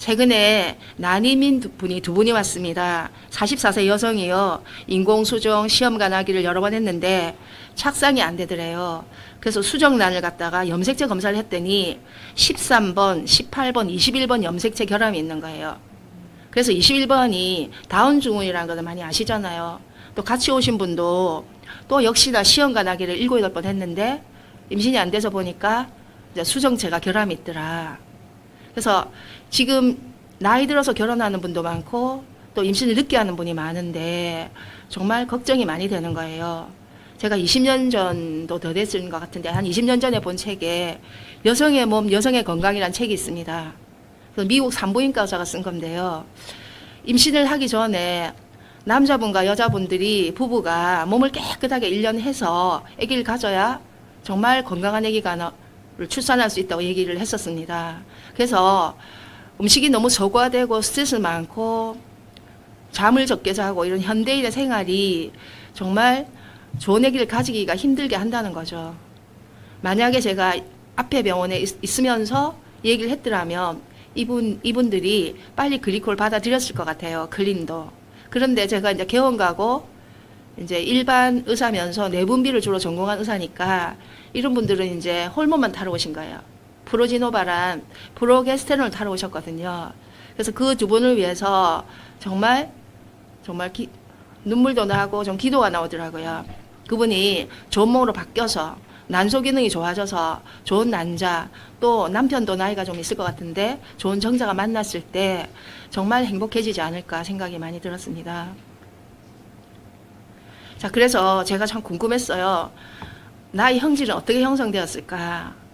최근에 난임인 분이 두 분이 왔습니다. 44세 여성이요. 인공수정 시험관하기를 여러 번 했는데 착상이 안 되더래요. 그래서 수정란을 갖다가 염색체 검사를 했더니 13번, 18번, 21번 염색체 결함이 있는 거예요. 그래서 21번이 다운 증후군이라는 것을 많이 아시잖아요. 또 같이 오신 분도 또 역시나 시험관하기를 7, 8번 했는데 임신이 안 돼서 보니까 이제 수정체가 결함이 있더라. 그래서 지금 나이 들어서 결혼하는 분도 많고 또 임신을 늦게 하는 분이 많은데 정말 걱정이 많이 되는 거예요. 제가 20년 전도 더 됐을 것 같은데 한 20년 전에 본 책에 여성의 몸, 여성의 건강이라는 책이 있습니다. 그래서 미국 산부인과 의사가 쓴 건데요. 임신을 하기 전에 남자분과 여자분들이 부부가 몸을 깨끗하게 1년 해서 아기를 가져야 정말 건강한 아기가 출산할 수 있다고 얘기를 했었습니다. 그래서 음식이 너무 저고화되고 스트레스 많고 잠을 적게 자고 이런 현대인의 생활이 정말 좋은 아기를 가지기가 힘들게 한다는 거죠. 만약에 제가 앞에 병원에 있으면서 얘기를 했더라면 이분들이 빨리 글리콜 받아들였을 것 같아요. 클린도. 그런데 제가 이제 개원 가고 이제 일반 의사면서 내분비를 주로 전공한 의사니까 이런 분들은 이제 호르몬만 타러 오신 거예요. 프로지노바란 프로게스테론을 타러 오셨거든요. 그래서 그 두 분을 위해서 정말 눈물도 나고 좀 기도가 나오더라고요. 그분이 좋은 몸으로 바뀌어서 난소 기능이 좋아져서 좋은 난자, 또 남편도 나이가 좀 있을 것 같은데 좋은 정자가 만났을 때 정말 행복해지지 않을까 생각이 많이 들었습니다. 자, 그래서 제가 참 궁금했어요. 나의 형질은 어떻게 형성되었을까?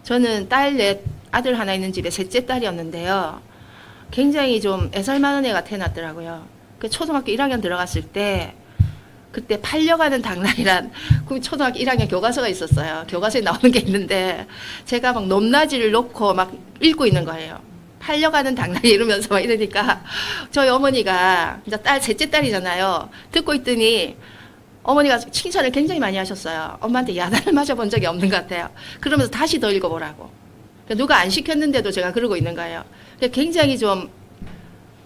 저는 딸 넷, 아들 하나 있는 집에 셋째 딸이었는데요. 굉장히 좀 애살 많은 애가 태어났더라고요. 그 초등학교 1학년 들어갔을 때 그때 팔려가는 당나이란 그 초등학교 1학년 교과서가 있었어요. 교과서에 나오는 게 있는데 제가 막 높낮이를 놓고 막 읽고 있는 거예요. 팔려가는 당나이 이러면서 막 이러니까 저희 어머니가 이제 딸 셋째 딸이잖아요. 듣고 있더니 어머니가 칭찬을 굉장히 많이 하셨어요. 엄마한테 야단을 맞아본 적이 없는 것 같아요. 그러면서 다시 더 읽어보라고. 누가 안 시켰는데도 제가 그러고 있는 거예요. 굉장히 좀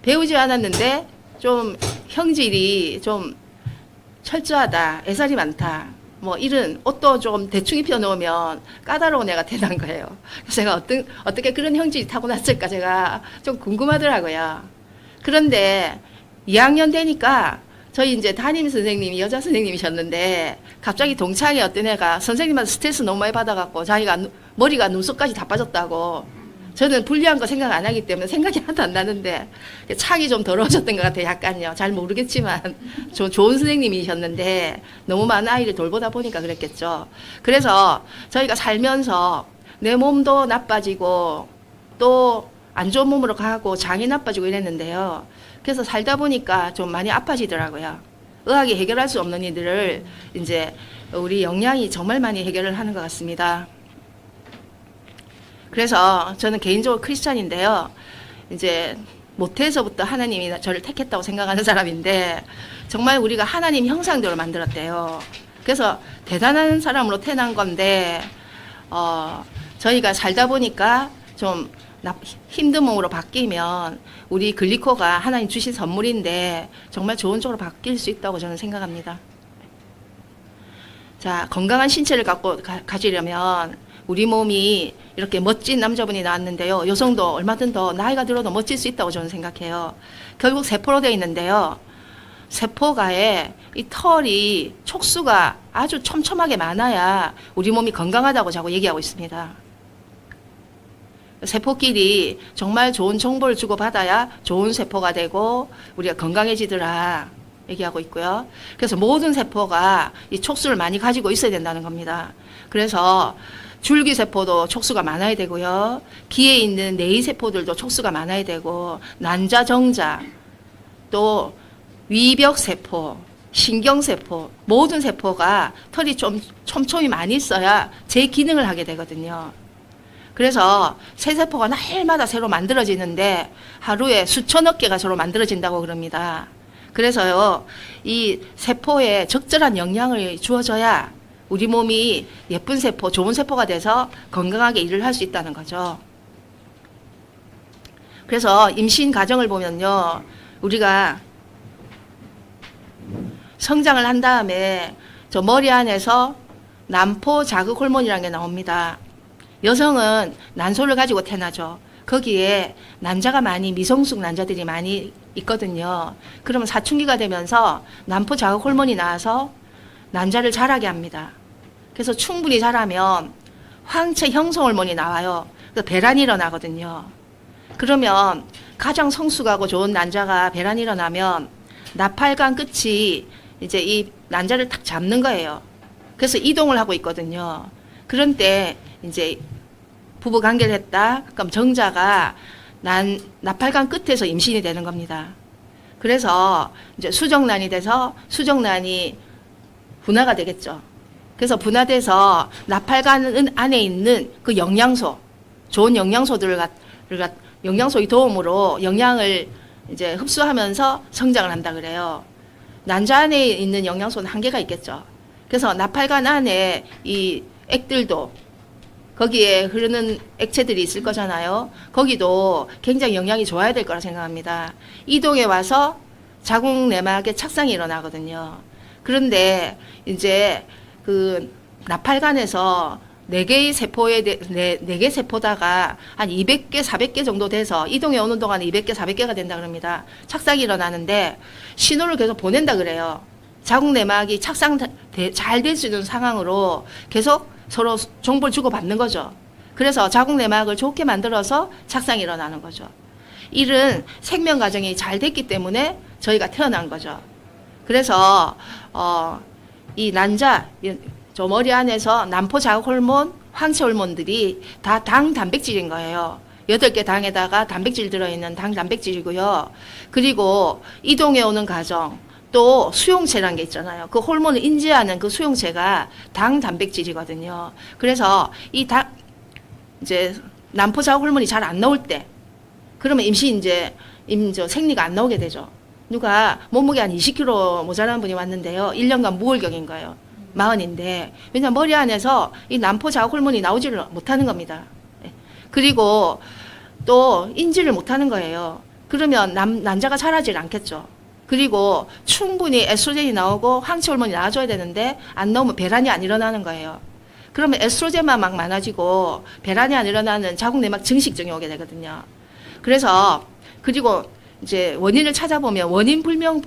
배우지 않았는데 좀 형질이 좀 철저하다, 애살이 많다, 뭐 이런 옷도 좀 대충 입혀 놓으면 까다로운 애가 태어난 거예요. 그래서 제가 어떻게 그런 형질이 타고났을까 제가 좀 궁금하더라고요. 그런데 2학년 되니까 저희 이제 담임 선생님이 여자 선생님이셨는데 갑자기 동창의 어떤 애가 선생님한테 스트레스 너무 많이 받아갖고 자기가 머리가 눈썹까지 다 빠졌다고. 저는 불리한 거 생각 안 하기 때문에 생각이 하나도 안 나는데 창이 좀 더러워졌던 것 같아요. 약간요. 잘 모르겠지만 좋은 선생님이셨는데 너무 많은 아이를 돌보다 보니까 그랬겠죠. 그래서 저희가 살면서 내 몸도 나빠지고 또 안 좋은 몸으로 가고 장이 나빠지고 이랬는데요. 그래서 살다 보니까 좀 많이 아파지더라고요. 의학이 해결할 수 없는 일들을 이제 우리 영양이 정말 많이 해결을 하는 것 같습니다. 그래서 저는 개인적으로 크리스찬인데요. 이제 모태에서부터 하나님이 저를 택했다고 생각하는 사람인데 정말 우리가 하나님 형상대로 만들었대요. 그래서 대단한 사람으로 태어난 건데 저희가 살다 보니까 좀 힘든 몸으로 바뀌면 우리 글리코가 하나님 주신 선물인데 정말 좋은 쪽으로 바뀔 수 있다고 저는 생각합니다. 자, 건강한 신체를 가지려면 우리 몸이 이렇게 멋진 남자분이 나왔는데요. 여성도 얼마든 더 나이가 들어도 멋질 수 있다고 저는 생각해요. 결국 세포로 되어 있는데요. 세포가에 이 털이 촉수가 아주 촘촘하게 많아야 우리 몸이 건강하다고 자꾸 얘기하고 있습니다. 세포끼리 정말 좋은 정보를 주고받아야 좋은 세포가 되고 우리가 건강해지더라 얘기하고 있고요. 그래서 모든 세포가 이 촉수를 많이 가지고 있어야 된다는 겁니다. 그래서 줄기세포도 촉수가 많아야 되고요. 기에 있는 내이세포들도 촉수가 많아야 되고 난자, 정자, 또 위벽세포, 신경세포 모든 세포가 털이 좀 촘촘히 많이 있어야 제 기능을 하게 되거든요. 그래서 새 세포가 날마다 새로 만들어지는데 하루에 수천억 개가 새로 만들어진다고 그럽니다. 그래서요, 이 세포에 적절한 영양을 주어져야 우리 몸이 예쁜 세포, 좋은 세포가 돼서 건강하게 일을 할 수 있다는 거죠. 그래서 임신 과정을 보면요. 우리가 성장을 한 다음에 저 머리 안에서 난포 자극 호르몬이라는 게 나옵니다. 여성은 난소를 가지고 태어나죠. 거기에 난자가 많이 미성숙 난자들이 많이 있거든요. 그러면 사춘기가 되면서 난포 자극 호르몬이 나와서 난자를 자라게 합니다. 그래서 충분히 자라면 황체 형성 호르몬이 나와요. 그래서 배란이 일어나거든요. 그러면 가장 성숙하고 좋은 난자가 배란이 일어나면 나팔관 끝이 이제 이 난자를 탁 잡는 거예요. 그래서 이동을 하고 있거든요. 그런 때 이제 부부 관계를 했다. 그럼 정자가 나팔관 끝에서 임신이 되는 겁니다. 그래서 이제 수정란이 돼서 수정란이 분화가 되겠죠. 그래서 분화돼서 나팔관 안에 있는 그 영양소, 좋은 영양소들을 영양소의 도움으로 영양을 이제 흡수하면서 성장을 한다 그래요. 난자 안에 있는 영양소는 한계가 있겠죠. 그래서 나팔관 안에 이 액들도 거기에 흐르는 액체들이 있을 거잖아요. 거기도 굉장히 영양이 좋아야 될 거라 생각합니다. 이동해 와서 자궁 내막에 착상이 일어나거든요. 그런데 이제 그 나팔관에서 4개의 세포에, 4개 세포다가 한 200개, 400개 정도 돼서 이동해 오는 동안 200개, 400개가 된다 그럽니다. 착상이 일어나는데 신호를 계속 보낸다 그래요. 자궁 내막이 착상 잘 될 수 있는 상황으로 계속 서로 정보를 주고받는 거죠. 그래서 자궁 내막을 좋게 만들어서 착상이 일어나는 거죠. 이런 생명 과정이 잘 됐기 때문에 저희가 태어난 거죠. 그래서 이 난자, 저 머리 안에서 난포 자극 호르몬, 황체 호르몬들이 다 당 단백질인 거예요. 8개 당에다가 단백질 들어있는 당 단백질이고요. 그리고 이동해 오는 과정, 또 수용체라는 게 있잖아요. 그 호르몬을 인지하는 그 수용체가 당 단백질이거든요. 그래서 이 이제 난포 자극 호르몬이 잘 안 나올 때, 그러면 생리가 안 나오게 되죠. 누가 몸무게 한 20kg 모자란 분이 왔는데요. 1년간 무월경인 거예요. 마흔인데. 왜냐면 머리 안에서 이 난포 자극 호르몬이 나오지를 못하는 겁니다. 그리고 또 인지를 못하는 거예요. 그러면 난자가 자라질 않겠죠. 그리고 충분히 에스트로겐이 나오고 황체 호르몬이 나와줘야 되는데 안 나오면 배란이 안 일어나는 거예요. 그러면 에스트로겐만 막 많아지고 배란이 안 일어나는 자궁 내막 증식증이 오게 되거든요. 그래서 그리고 이제 원인을 찾아보면 원인 불명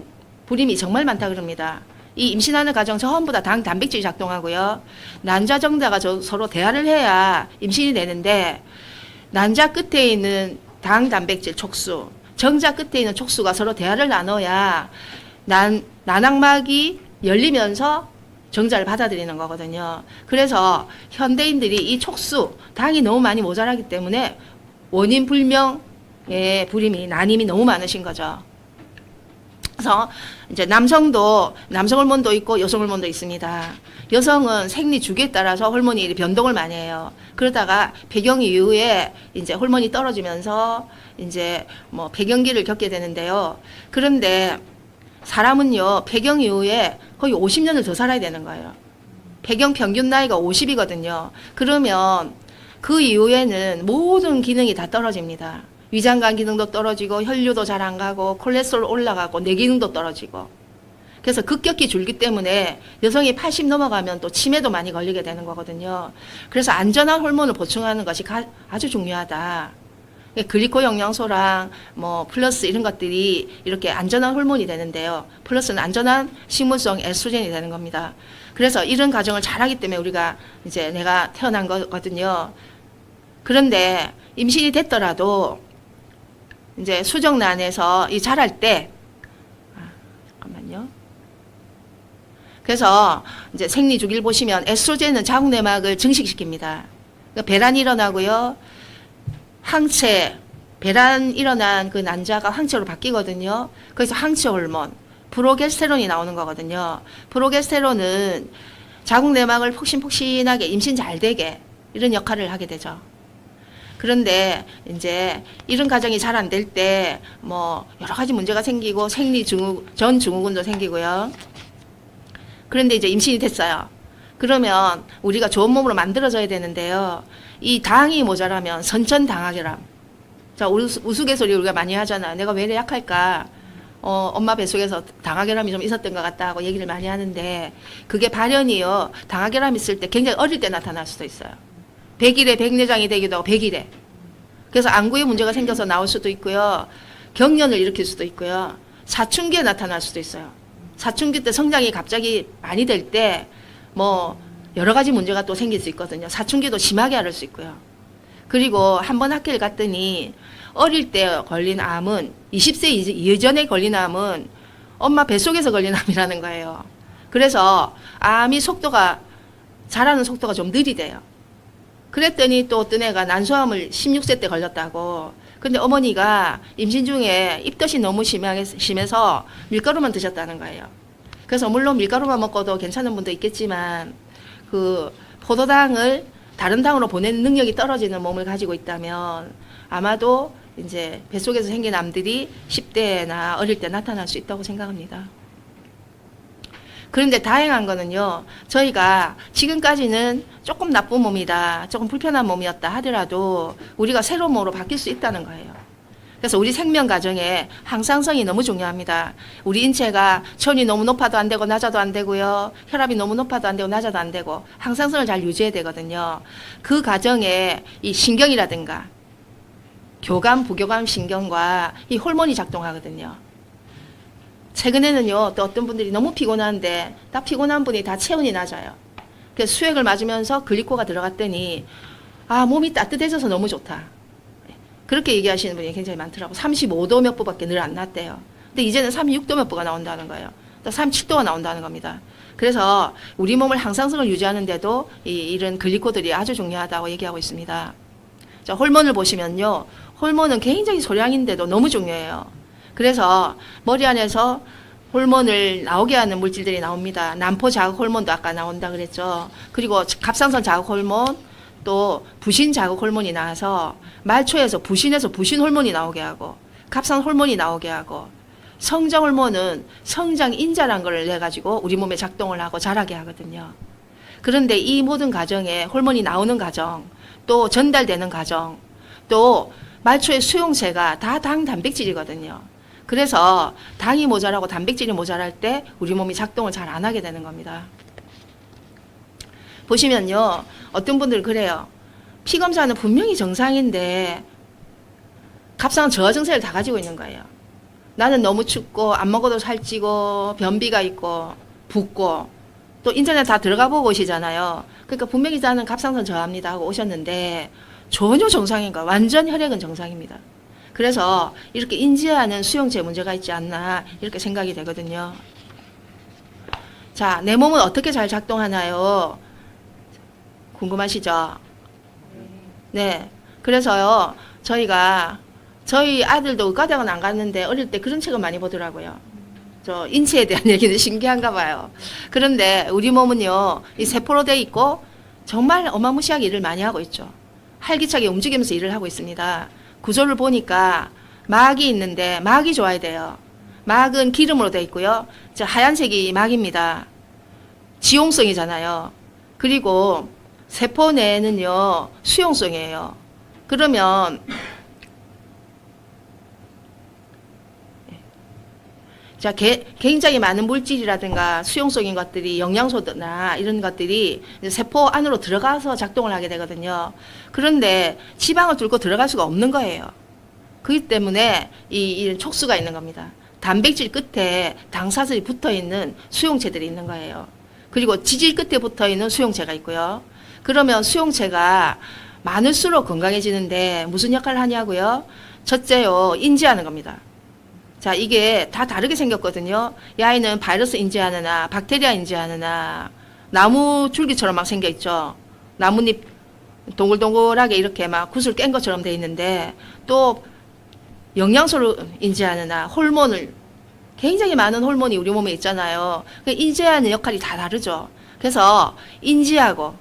불임이 정말 많다 그럽니다. 이 임신하는 과정 전부 다 당 단백질이 작동하고요. 난자 정자가 서로 대화를 해야 임신이 되는데 난자 끝에 있는 당 단백질 촉수, 정자 끝에 있는 촉수가 서로 대화를 나눠야 난항막이 열리면서 정자를 받아들이는 거거든요. 그래서 현대인들이 이 촉수, 당이 너무 많이 모자라기 때문에 원인 불명의 불임이 난임이 너무 많으신 거죠. 그래서 이제 남성도 남성 호르몬도 있고 여성 호르몬도 있습니다. 여성은 생리 주기에 따라서 호르몬이 변동을 많이 해요. 그러다가 폐경 이후에 이제 호르몬이 떨어지면서 이제 뭐 폐경기를 겪게 되는데요. 그런데 사람은요, 폐경 이후에 거의 50년을 더 살아야 되는 거예요. 폐경 평균 나이가 50이거든요. 그러면 그 이후에는 모든 기능이 다 떨어집니다. 위장관 기능도 떨어지고 혈류도 잘 안 가고 콜레스테롤 올라가고 뇌 기능도 떨어지고. 그래서 급격히 줄기 때문에 여성이 80 넘어가면 또 치매도 많이 걸리게 되는 거거든요. 그래서 안전한 호르몬을 보충하는 것이 아주 중요하다. 글리코 영양소랑 뭐 플러스 이런 것들이 이렇게 안전한 호르몬이 되는데요. 플러스는 안전한 식물성 에스트로겐이 되는 겁니다. 그래서 이런 과정을 잘하기 때문에 우리가 이제 내가 태어난 거거든요. 그런데 임신이 됐더라도 이제 수정란에서 이 자랄 때, 잠깐만요. 그래서 이제 생리 주기를 보시면 에스트로겐은 자궁 내막을 증식시킵니다. 그러니까 배란이 일어나고요. 항체, 배란 일어난 그 난자가 항체로 바뀌거든요. 그래서 항체 호르몬, 프로게스테론이 나오는 거거든요. 프로게스테론은 자궁 내막을 폭신폭신하게 임신 잘 되게 이런 역할을 하게 되죠. 그런데 이제 이런 과정이 잘 안 될 때 뭐 여러 가지 문제가 생기고 생리 전 증후군도 생기고요. 그런데 이제 임신이 됐어요. 그러면 우리가 좋은 몸으로 만들어져야 되는데요. 이 당이 모자라면 선천당학이람, 자, 우스갯소리 우리가 많이 하잖아. 내가 왜 이래 약할까? 엄마 뱃속에서 당화결함이 좀 있었던 것 같다 하고 얘기를 많이 하는데, 그게 발현이요. 당화결함 있을 때 굉장히 어릴 때 나타날 수도 있어요. 100일에 백내장이 되기도 하고 100일에. 그래서 안구에 문제가 생겨서 나올 수도 있고요. 경련을 일으킬 수도 있고요. 사춘기에 나타날 수도 있어요. 사춘기 때 성장이 갑자기 많이 될 때 뭐 여러 가지 문제가 또 생길 수 있거든요. 사춘기도 심하게 앓을 수 있고요. 그리고 한번 학교를 갔더니 어릴 때 걸린 암은 20세 이전에 걸린 암은 엄마 뱃속에서 걸린 암이라는 거예요. 그래서 암이 자라는 속도가 좀 느리대요. 그랬더니 또 어떤 애가 난소암을 16세 때 걸렸다고. 근데 어머니가 임신 중에 입덧이 너무 심해서 밀가루만 드셨다는 거예요. 그래서 물론 밀가루만 먹고도 괜찮은 분도 있겠지만 그 포도당을 다른 당으로 보내는 능력이 떨어지는 몸을 가지고 있다면 아마도 이제 뱃속에서 생긴 암들이 10대나 어릴 때 나타날 수 있다고 생각합니다. 그런데 다행한 거는요, 저희가 지금까지는 조금 나쁜 몸이다, 조금 불편한 몸이었다 하더라도 우리가 새로운 몸으로 바뀔 수 있다는 거예요. 그래서 우리 생명 과정에 항상성이 너무 중요합니다. 우리 인체가 체온이 너무 높아도 안 되고 낮아도 안 되고요. 혈압이 너무 높아도 안 되고 낮아도 안 되고 항상성을 잘 유지해야 되거든요. 그 과정에 이 신경이라든가 교감, 부교감 신경과 이 호르몬이 작동하거든요. 최근에는요, 또 어떤 분들이 너무 피곤한데 다 피곤한 분이 다 체온이 낮아요. 그래서 수액을 맞으면서 글리코가 들어갔더니 몸이 따뜻해져서 너무 좋다. 그렇게 얘기하시는 분이 굉장히 많더라고. 35도 몇 도밖에 늘 안 났대요. 근데 이제는 36도 몇 도가 나온다는 거예요. 또 37도가 나온다는 겁니다. 그래서 우리 몸을 항상성을 유지하는데도 이런 글리코들이 아주 중요하다고 얘기하고 있습니다. 자, 호르몬을 보시면요. 호르몬은 굉장히 소량인데도 너무 중요해요. 그래서 머리 안에서 호르몬을 나오게 하는 물질들이 나옵니다. 난포 자극 호르몬도 아까 나온다 그랬죠. 그리고 갑상선 자극 호르몬, 또 부신 자극 호르몬이 나와서 말초에서 부신해서 부신 호르몬이 나오게 하고 갑상 호르몬이 나오게 하고 성장 호르몬은 성장 인자란 걸 내 가지고 우리 몸에 작동을 하고 자라게 하거든요. 그런데 이 모든 과정에 호르몬이 나오는 과정, 또 전달되는 과정, 또 말초의 수용체가 다 당 단백질이거든요. 그래서 당이 모자라고 단백질이 모자랄 때 우리 몸이 작동을 잘 안 하게 되는 겁니다. 보시면요, 어떤 분들은 그래요. 피 검사는 분명히 정상인데 갑상은 저하 증세를 다 가지고 있는 거예요. 나는 너무 춥고 안 먹어도 살찌고 변비가 있고 붓고, 또 인터넷 다 들어가 보고 오시잖아요. 그러니까 분명히 나는 갑상선 저하입니다 하고 오셨는데 전혀 정상인 거예요. 완전 혈액은 정상입니다. 그래서 이렇게 인지하는 수용체 문제가 있지 않나 이렇게 생각이 되거든요. 자, 내 몸은 어떻게 잘 작동하나요? 궁금하시죠? 네. 그래서요, 저희 아들도 의과대학은 안 갔는데 어릴 때 그런 책을 많이 보더라고요. 저 인체에 대한 얘기는 신기한가 봐요. 그런데 우리 몸은요, 이 세포로 돼 있고 정말 어마무시하게 일을 많이 하고 있죠. 활기차게 움직이면서 일을 하고 있습니다. 구조를 보니까 막이 있는데 막이 좋아야 돼요. 막은 기름으로 돼 있고요. 저 하얀색이 막입니다. 지용성이잖아요. 그리고 세포 내는요, 수용성이에요. 그러면 자, 굉장히 많은 물질이라든가 수용성인 것들이 영양소나 이런 것들이 세포 안으로 들어가서 작동을 하게 되거든요. 그런데 지방을 뚫고 들어갈 수가 없는 거예요. 그렇기 때문에 이런 촉수가 있는 겁니다. 단백질 끝에 당사슬이 붙어 있는 수용체들이 있는 거예요. 그리고 지질 끝에 붙어 있는 수용체가 있고요. 그러면 수용체가 많을수록 건강해지는데 무슨 역할을 하냐고요? 첫째요, 인지하는 겁니다. 자, 이게 다 다르게 생겼거든요. 이 아이는 바이러스 인지하느나 박테리아 인지하느나 나무 줄기처럼 막 생겨 있죠. 나뭇잎 동글동글하게 이렇게 막 굿을 깬 것처럼 돼 있는데, 또 영양소를 인지하느나 호르몬을, 굉장히 많은 호르몬이 우리 몸에 있잖아요. 인지하는 역할이 다 다르죠. 그래서 인지하고,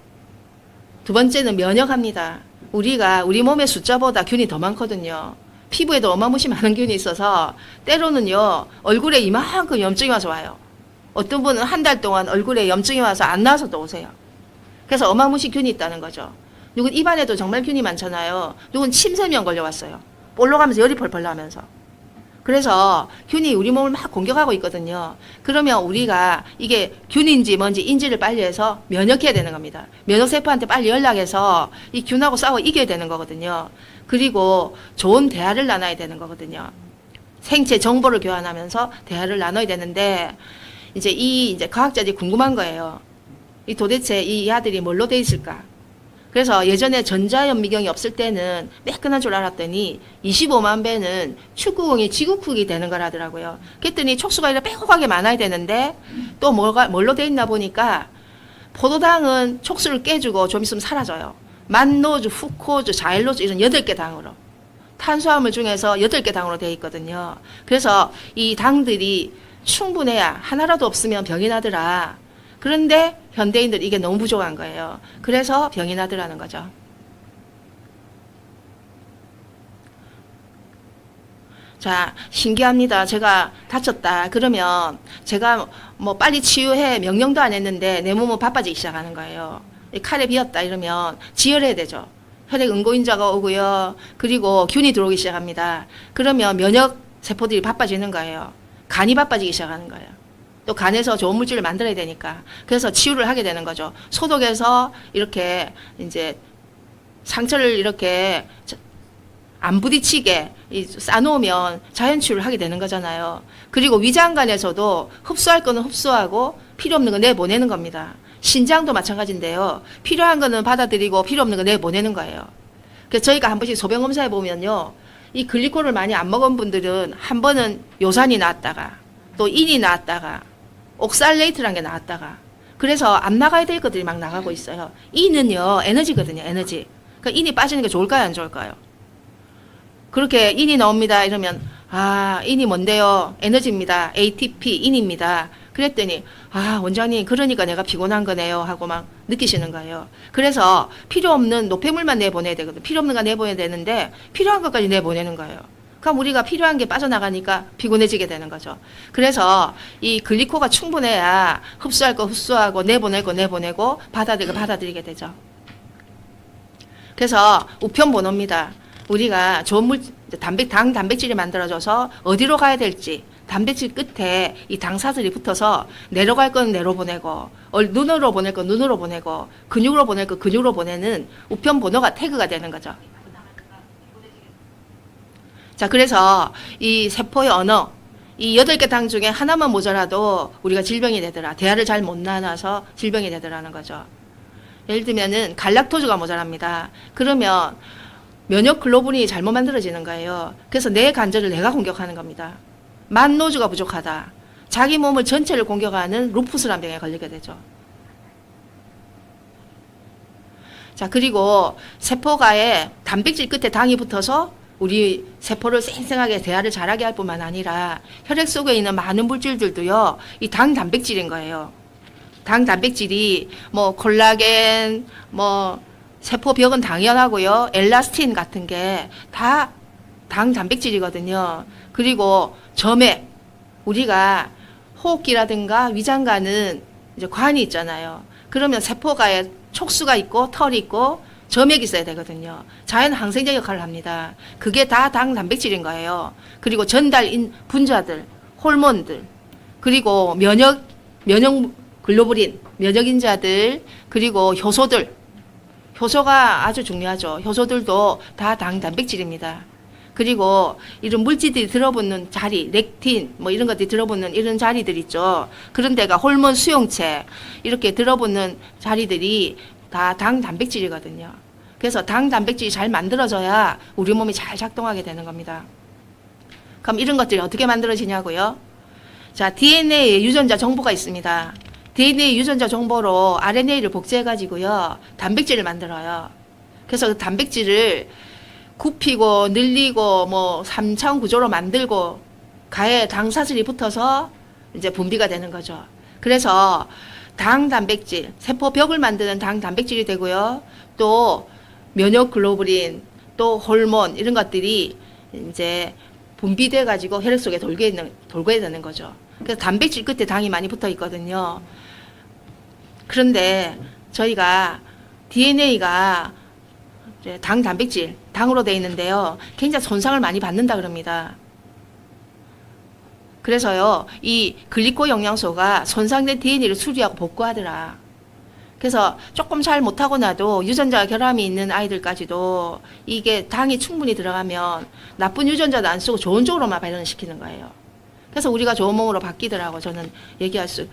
두 번째는 면역합니다. 우리가 우리 몸의 숫자보다 균이 더 많거든요. 피부에도 어마무시 많은 균이 있어서 때로는요, 얼굴에 이만큼 염증이 와서 와요. 어떤 분은 한 달 동안 얼굴에 염증이 와서 안 나와서 또 오세요. 그래서 어마무시 균이 있다는 거죠. 누군 입안에도 정말 균이 많잖아요. 누군 침샘염 걸려왔어요. 볼록하면서 열이 펄펄 나면서. 그래서 균이 우리 몸을 막 공격하고 있거든요. 그러면 우리가 이게 균인지 뭔지 인지를 빨리 해서 면역해야 되는 겁니다. 면역세포한테 빨리 연락해서 이 균하고 싸워 이겨야 되는 거거든요. 그리고 좋은 대화를 나눠야 되는 거거든요. 생체 정보를 교환하면서 대화를 나눠야 되는데 이제 과학자들이 궁금한 거예요. 이 도대체 이 아들이 뭘로 돼 있을까? 그래서 예전에 전자현미경이 없을 때는 매끈한 줄 알았더니 25만 배는 축구공이 지구축이 되는 거라더라고요. 그랬더니 촉수가 이렇게 빼곡하게 많아야 되는데 또 뭘로 돼 있나 보니까 포도당은 촉수를 깨주고 좀 있으면 사라져요. 만노주, 후코주, 자일로주 이런 8개 당으로. 탄수화물 중에서 8개 당으로 되어 있거든요. 그래서 이 당들이 충분해야 하나라도 없으면 병이 나더라. 그런데 현대인들 이게 너무 부족한 거예요. 그래서 병이 나더라는 거죠. 자, 신기합니다. 제가 다쳤다. 그러면 제가 뭐 빨리 치유해 명령도 안 했는데 내 몸은 바빠지기 시작하는 거예요. 칼에 비었다 이러면 지혈해야 되죠. 혈액 응고인자가 오고요. 그리고 균이 들어오기 시작합니다. 그러면 면역 세포들이 바빠지는 거예요. 간이 바빠지기 시작하는 거예요. 또 간에서 좋은 물질을 만들어야 되니까. 그래서 치유를 하게 되는 거죠. 소독해서 이렇게 이제 상처를 이렇게 안 부딪히게 싸놓으면 자연 치유를 하게 되는 거잖아요. 그리고 위장관에서도 흡수할 거는 흡수하고 필요 없는 거 내보내는 겁니다. 신장도 마찬가지인데요. 필요한 거는 받아들이고 필요 없는 거 내보내는 거예요. 그래서 저희가 한 번씩 소변 검사해 보면요. 이 글리코를 많이 안 먹은 분들은 한 번은 요산이 나왔다가 또 인이 나왔다가 옥살레이트라는 게 나왔다가 그래서 안 나가야 될 것들이 막 나가고 있어요. 인은요. 에너지거든요. 에너지. 그러니까 인이 빠지는 게 좋을까요? 안 좋을까요? 그렇게 인이 나옵니다. 이러면 아 인이 뭔데요? 에너지입니다. ATP 인입니다. 그랬더니 아 원장님 그러니까 내가 피곤한 거네요 하고 막 느끼시는 거예요. 그래서 필요 없는 노폐물만 내보내야 되거든요. 필요 없는 거 내보내야 되는데 필요한 것까지 내보내는 거예요. 그럼 우리가 필요한 게 빠져나가니까 피곤해지게 되는 거죠. 그래서 이 글리코가 충분해야 흡수할 거 흡수하고 내보낼 거 내보내고 받아들일 거 받아들이게 되죠. 그래서 우편번호입니다. 우리가 좋은 단백질이 만들어져서 어디로 가야 될지 단백질 끝에 이 당사들이 붙어서 내려갈 건 내려보내고 눈으로 보낼 건 눈으로 보내고 근육으로 보낼 건 근육으로 보내는 우편번호가 태그가 되는 거죠. 자, 그래서 이 세포의 언어, 이 8개 당 중에 하나만 모자라도 우리가 질병이 되더라. 대화를 잘 못 나눠서 질병이 되더라는 거죠. 예를 들면은 갈락토즈가 모자랍니다. 그러면 면역 글로불린이 잘못 만들어지는 거예요. 그래서 내 관절을 내가 공격하는 겁니다. 만노주가 부족하다. 자기 몸을 전체를 공격하는 루푸스란 병에 걸리게 되죠. 자, 그리고 세포가에 단백질 끝에 당이 붙어서 우리 세포를 쌩쌩하게 대화를 잘하게 할 뿐만 아니라 혈액 속에 있는 많은 물질들도요, 이 당 단백질인 거예요. 당 단백질이 뭐 콜라겐, 뭐 세포벽은 당연하고요, 엘라스틴 같은 게 다 당 단백질이거든요. 그리고 점액, 우리가 호흡기라든가 위장관은 이제 관이 있잖아요. 그러면 세포가에 촉수가 있고 털이 있고 점액이 있어야 되거든요. 자연 항생제 역할을 합니다. 그게 다 당 단백질인 거예요. 그리고 전달인 분자들, 호르몬들, 그리고 면역 글로불린, 면역인자들, 그리고 효소들. 효소가 아주 중요하죠. 효소들도 다 당 단백질입니다. 그리고 이런 물질들이 들어붙는 자리, 렉틴, 뭐 이런 것들이 들어붙는 이런 자리들 있죠. 그런 데가 호르몬 수용체, 이렇게 들어붙는 자리들이 다 당 단백질이거든요. 그래서 당 단백질이 잘 만들어져야 우리 몸이 잘 작동하게 되는 겁니다. 그럼 이런 것들이 어떻게 만들어지냐고요? 자, DNA에 유전자 정보가 있습니다. DNA 유전자 정보로 RNA를 복제해가지고요, 단백질을 만들어요. 그래서 그 단백질을 굽히고 늘리고 뭐 3차원 구조로 만들고 가에 당사슬이 붙어서 이제 분비가 되는 거죠. 그래서 당 단백질, 세포벽을 만드는 당 단백질이 되고요. 또 면역 글로불린, 또 호르몬 이런 것들이 이제 분비돼 가지고 혈액 속에 돌게 되는 거죠. 그래서 단백질 끝에 당이 많이 붙어 있거든요. 그런데 저희가 DNA가 이제 당 단백질, 당으로 되어 있는데요. 굉장히 손상을 많이 받는다 그럽니다. 그래서요, 이 글리코 영양소가 손상된 DNA를 수리하고 복구하더라. 그래서 조금 잘 못하고 나도 유전자 결함이 있는 아이들까지도 이게 당이 충분히 들어가면 나쁜 유전자도 안 쓰고 좋은 쪽으로만 발현시키는 거예요. 그래서 우리가 좋은 몸으로 바뀌더라고 저는 얘기할 수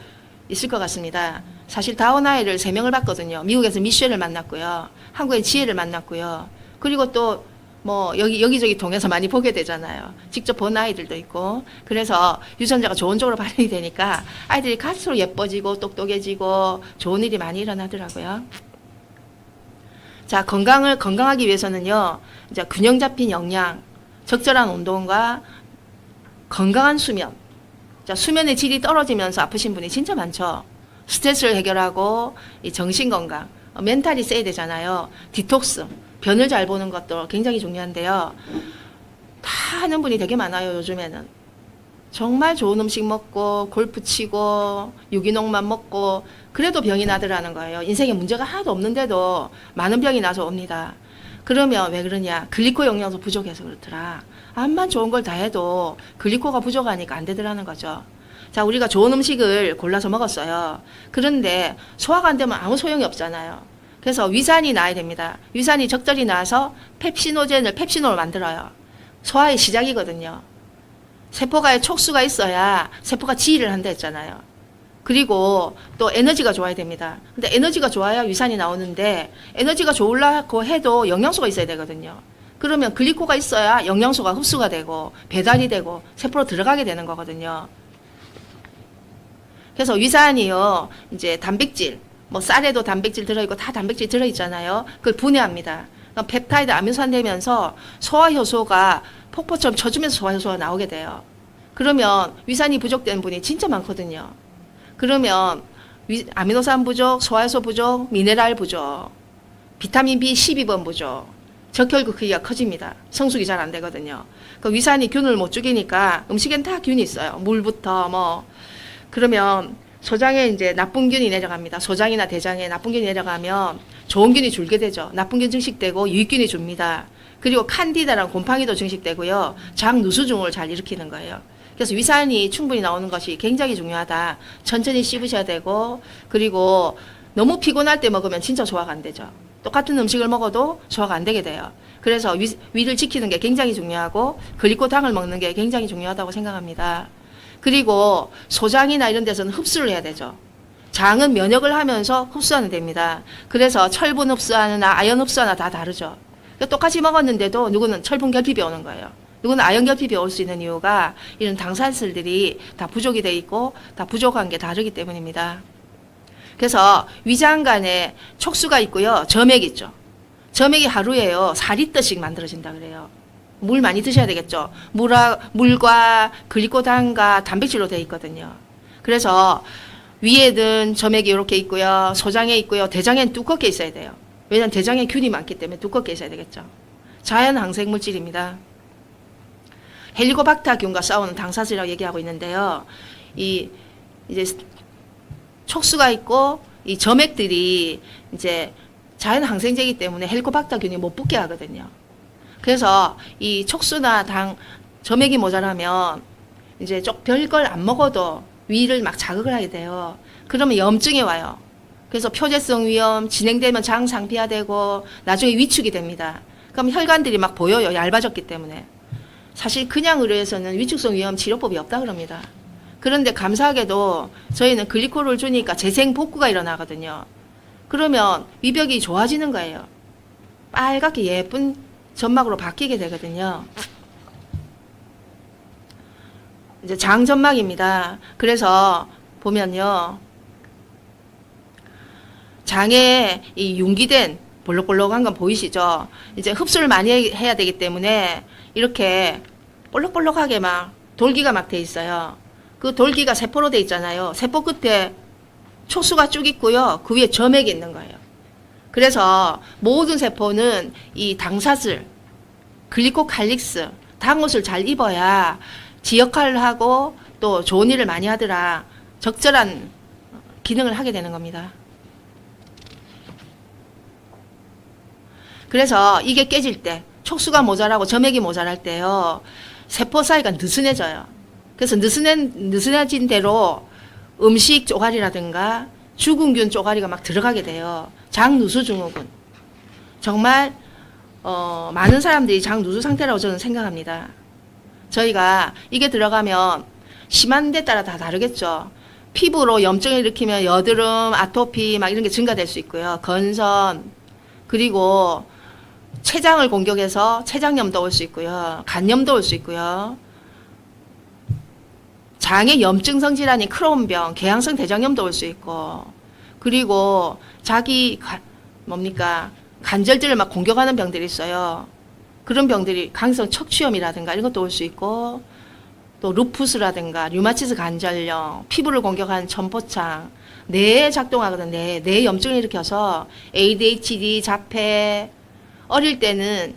있을 것 같습니다. 사실 다운 아이를 3명을 봤거든요. 미국에서 미셸을 만났고요. 한국의 지혜를 만났고요. 그리고 또 뭐 여기저기 통해서 많이 보게 되잖아요. 직접 본 아이들도 있고. 그래서 유전자가 좋은 쪽으로 발현이 되니까 아이들이 갈수록 예뻐지고 똑똑해지고 좋은 일이 많이 일어나더라고요. 자, 건강하기 위해서는요. 이제 균형 잡힌 영양, 적절한 운동과 건강한 수면. 자, 수면의 질이 떨어지면서 아프신 분이 진짜 많죠. 스트레스를 해결하고 이 정신 건강, 멘탈이 세야 되잖아요. 디톡스, 변을 잘 보는 것도 굉장히 중요한데요. 다 하는 분이 되게 많아요, 요즘에는. 정말 좋은 음식 먹고 골프 치고 유기농만 먹고 그래도 병이 나더라는 거예요. 인생에 문제가 하나도 없는데도 많은 병이 나서 옵니다. 그러면 왜 그러냐? 글리코 영양소 부족해서 그렇더라. 암만 좋은 걸 다 해도 글리코가 부족하니까 안 되더라는 거죠. 자, 우리가 좋은 음식을 골라서 먹었어요. 그런데 소화가 안 되면 아무 소용이 없잖아요. 그래서 위산이 나야 됩니다. 위산이 적절히 나와서 펩시노젠을 펩시노로 만들어요. 소화의 시작이거든요. 세포가에 촉수가 있어야 세포가 지휘를 한다 했잖아요. 그리고 또 에너지가 좋아야 됩니다. 근데 에너지가 좋아야 위산이 나오는데 에너지가 좋으려고 해도 영양소가 있어야 되거든요. 그러면 글리코가 있어야 영양소가 흡수가 되고 배달이 되고 세포로 들어가게 되는 거거든요. 그래서 위산이요, 이제 단백질, 뭐 쌀에도 단백질 들어있고 다 단백질 들어있잖아요. 그걸 분해합니다. 펩타이드 아미노산 되면서 소화효소가 폭포처럼 쳐주면서 소화효소가 나오게 돼요. 그러면 위산이 부족된 분이 진짜 많거든요. 그러면 아미노산 부족, 소화효소 부족, 미네랄 부족, 비타민 B 12번 부족, 적혈구 크기가 커집니다. 성숙이 잘 안 되거든요. 그 위산이 균을 못 죽이니까 음식엔 다 균이 있어요. 물부터 뭐. 그러면 소장에 이제 나쁜 균이 내려갑니다. 소장이나 대장에 나쁜 균이 내려가면 좋은 균이 줄게 되죠. 나쁜 균 증식되고 유익균이 줍니다. 그리고 칸디다랑 곰팡이도 증식되고요. 장 누수증후를 잘 일으키는 거예요. 그래서 위산이 충분히 나오는 것이 굉장히 중요하다. 천천히 씹으셔야 되고, 그리고 너무 피곤할 때 먹으면 진짜 소화가 안 되죠. 똑같은 음식을 먹어도 소화가 안 되게 돼요. 그래서 위를 지키는 게 굉장히 중요하고 글리코당을 먹는 게 굉장히 중요하다고 생각합니다. 그리고 소장이나 이런 데서는 흡수를 해야 되죠. 장은 면역을 하면서 흡수하는 데입니다. 그래서 철분 흡수하느나 아연 흡수하나 다 다르죠. 똑같이 먹었는데도 누구는 철분 결핍이 오는 거예요. 누구는 아연 결핍이 올 수 있는 이유가 이런 당산슬들이 다 부족이 돼 있고 다 부족한 게 다르기 때문입니다. 그래서 위장 간에 촉수가 있고요. 점액이 있죠. 점액이 하루에요 4리터씩 만들어진다 그래요. 물 많이 드셔야 되겠죠. 물과 글리코당과 단백질로 되어 있거든요. 그래서 위에는 점액이 이렇게 있고요. 소장에 있고요. 대장에는 두껍게 있어야 돼요. 왜냐하면 대장에 균이 많기 때문에 두껍게 있어야 되겠죠. 자연 항생물질입니다. 헬리코박터균과 싸우는 당사슬이라고 얘기하고 있는데요. 이제 촉수가 있고 이 점액들이 이제 자연 항생제이기 때문에 헬리코박터균이 못 붙게 하거든요. 그래서 이 촉수나 점액이 모자라면 이제 별걸 안 먹어도 위를 막 자극을 하게 돼요. 그러면 염증이 와요. 그래서 표재성 위염 진행되면 장 상피화되고 나중에 위축이 됩니다. 그럼 혈관들이 막 보여요. 얇아졌기 때문에. 사실 그냥 의료에서는 위축성 위염 치료법이 없다 그럽니다. 그런데 감사하게도 저희는 글리코를 주니까 재생 복구가 일어나거든요. 그러면 위벽이 좋아지는 거예요. 빨갛게 예쁜 점막으로 바뀌게 되거든요. 이제 장점막입니다. 그래서 보면요. 장에 이 융기된 볼록볼록한 건 보이시죠? 이제 흡수를 많이 해야 되기 때문에 이렇게 볼록볼록하게 막 돌기가 막 돼 있어요. 그 돌기가 세포로 돼 있잖아요. 세포 끝에 촉수가 쭉 있고요. 그 위에 점액이 있는 거예요. 그래서 모든 세포는 이 당사슬, 글리코칼릭스, 당옷을 잘 입어야 지 역할을 하고 또 좋은 일을 많이 하더라. 적절한 기능을 하게 되는 겁니다. 그래서 이게 깨질 때, 촉수가 모자라고 점액이 모자랄 때요, 세포 사이가 느슨해져요. 그래서 느슨해진 대로 음식 쪼가리라든가 죽은균 쪼가리가 막 들어가게 돼요. 장누수증후군. 정말 많은 사람들이 장누수 상태라고 저는 생각합니다. 저희가 이게 들어가면 심한 데 따라 다 다르겠죠. 피부로 염증을 일으키면 여드름, 아토피 막 이런 게 증가될 수 있고요. 건선, 그리고 췌장을 공격해서 췌장염도 올 수 있고요. 간염도 올 수 있고요. 장의 염증성 질환인 크론병, 궤양성 대장염도 올 수 있고, 그리고 자기 관절들을 막 공격하는 병들이 있어요. 그런 병들이 강성 척추염이라든가 이런 것도 올 수 있고, 또 루푸스라든가 류마티스 관절염, 피부를 공격하는 천포창, 뇌에 작동하거든. 뇌 염증을 일으켜서 ADHD, 자폐, 어릴 때는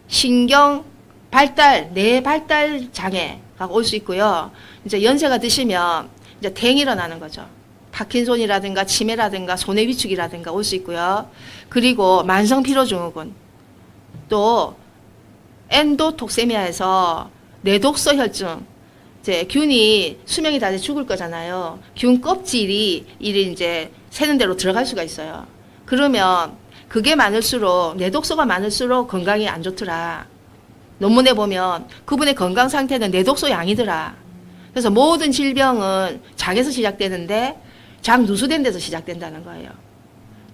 신경 발달, 뇌 발달 장애가 올 수 있고요. 이제 연세가 드시면 이제 탱이 일어나는 거죠. 파킨손이라든가 치매라든가 손해 위축이라든가 올 수 있고요. 그리고 만성 피로증후군, 또 엔도톡세미아에서 뇌독소 혈증, 이제 균이 수명이 다 돼 죽을 거잖아요. 균 껍질이 이제 새는 대로 들어갈 수가 있어요. 그러면 그게 많을수록, 뇌독소가 많을수록 건강이 안 좋더라. 논문에 보면 그분의 건강 상태는 뇌독소 양이더라. 그래서 모든 질병은 장에서 시작되는데 장 누수된 데서 시작된다는 거예요.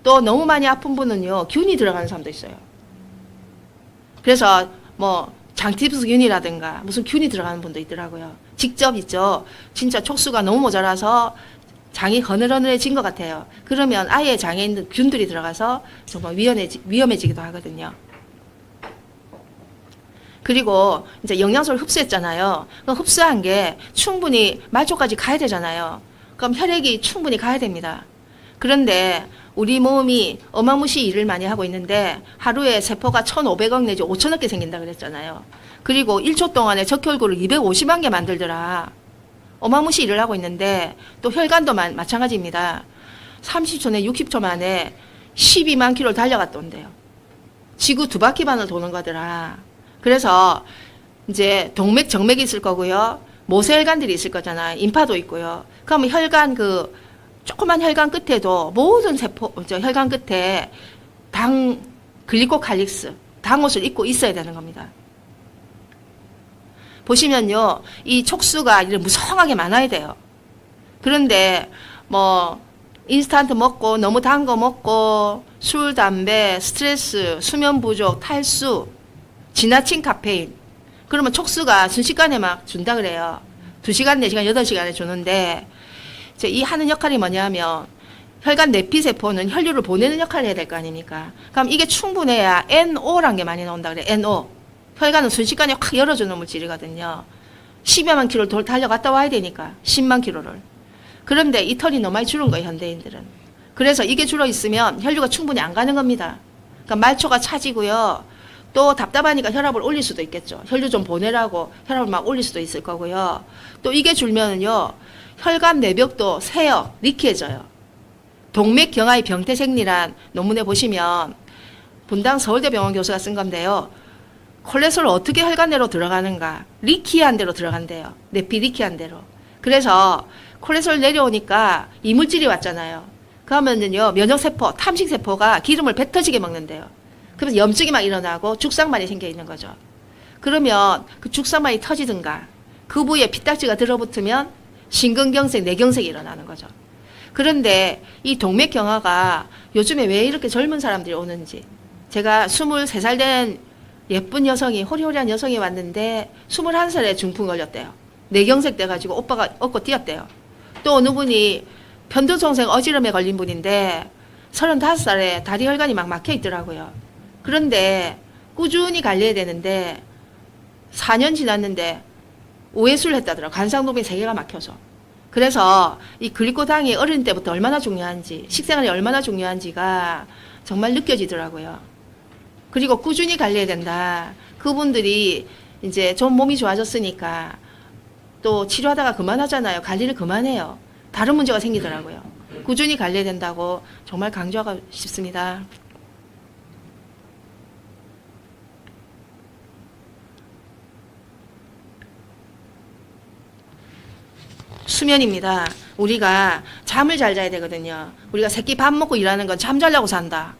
또 너무 많이 아픈 분은요, 균이 들어가는 사람도 있어요. 그래서 뭐 장티푸스균이라든가 무슨 균이 들어가는 분도 있더라고요. 직접 있죠. 진짜 촉수가 너무 모자라서 장이 허늘허늘해진 것 같아요. 그러면 아예 장에 있는 균들이 들어가서 정말 위험해지기도 하거든요. 그리고 이제 영양소를 흡수했잖아요. 그럼 흡수한 게 충분히 말초까지 가야 되잖아요. 그럼 혈액이 충분히 가야 됩니다. 그런데 우리 몸이 어마무시 일을 많이 하고 있는데 하루에 세포가 1,500억 내지 5,000억 개 생긴다 그랬잖아요. 그리고 1초 동안에 적혈구를 250만 개 만들더라. 어마무시 일을 하고 있는데 또 혈관도 마찬가지입니다. 30초 내 60초 만에 12만 킬로를 달려갔다 온대요. 지구 2바퀴 반을 도는 거더라. 그래서 이제 동맥, 정맥이 있을 거고요. 모세혈관들이 있을 거잖아요. 인파도 있고요. 그러면 혈관 조그만 혈관 끝에도 모든 혈관 끝에 글리코칼릭스, 당옷을 입고 있어야 되는 겁니다. 보시면요, 이 촉수가 이렇게 무성하게 많아야 돼요. 그런데 뭐 인스턴트 먹고 너무 단 거 먹고 술, 담배, 스트레스, 수면 부족, 탈수, 지나친 카페인, 그러면 촉수가 순식간에 막 준다 그래요. 2시간, 4시간, 8시간에 주는데 이 하는 역할이 뭐냐면 혈관 내피세포는 혈류를 보내는 역할을 해야 될 거 아닙니까? 그럼 이게 충분해야 NO라는 게 많이 나온다 그래요. NO. 혈관은 순식간에 확 열어주는 물질이거든요. 10여만 킬로를 달려갔다 와야 되니까 10만 킬로를. 그런데 이 털이 너무 많이 줄은 거예요, 현대인들은. 그래서 이게 줄어 있으면 혈류가 충분히 안 가는 겁니다. 그러니까 말초가 차지고요. 또 답답하니까 혈압을 올릴 수도 있겠죠. 혈류 좀 보내라고 혈압을 막 올릴 수도 있을 거고요. 또 이게 줄면은요, 혈관 내벽도 새요, 리키해져요. 동맥경화의 병태생리란 논문에 보시면 분당 서울대병원 교수가 쓴 건데요. 콜레스테롤 어떻게 혈관 내로 들어가는가? 리키한 대로 들어간대요. 내피 리키한 대로. 그래서 콜레스테롤 내려오니까 이물질이 왔잖아요. 그러면은요, 면역세포, 탐식세포가 기름을 배 터지게 먹는데요. 그래서 염증이 막 일어나고 죽상만이 생겨 있는 거죠. 그러면 그 죽상만이 터지든가 그 부위에 피딱지가 들어붙으면 심근경색, 뇌경색이 일어나는 거죠. 그런데 이 동맥경화가 요즘에 왜 이렇게 젊은 사람들이 오는지, 제가 23살 된 예쁜 여성이, 호리호리한 여성이 왔는데 21살에 중풍 걸렸대요. 뇌경색 돼가지고 오빠가 업고 뛰었대요. 또 어느 분이 편도성생 어지럼에 걸린 분인데 35살에 다리 혈관이 막 막혀 있더라고요. 그런데 꾸준히 관리해야 되는데 4년 지났는데 오해수를 했다더라고요. 간상동맥 3개가 막혀서. 그래서 이 글리코당이 어린 때부터 얼마나 중요한지, 식생활이 얼마나 중요한지가 정말 느껴지더라고요. 그리고 꾸준히 관리해야 된다. 그분들이 이제 좀 몸이 좋아졌으니까 또 치료하다가 그만하잖아요. 관리를 그만해요. 다른 문제가 생기더라고요. 꾸준히 관리해야 된다고 정말 강조하고 싶습니다. 수면입니다. 우리가 잠을 잘 자야 되거든요. 우리가 새끼 밥 먹고 일하는 건 잠 자려고 산다.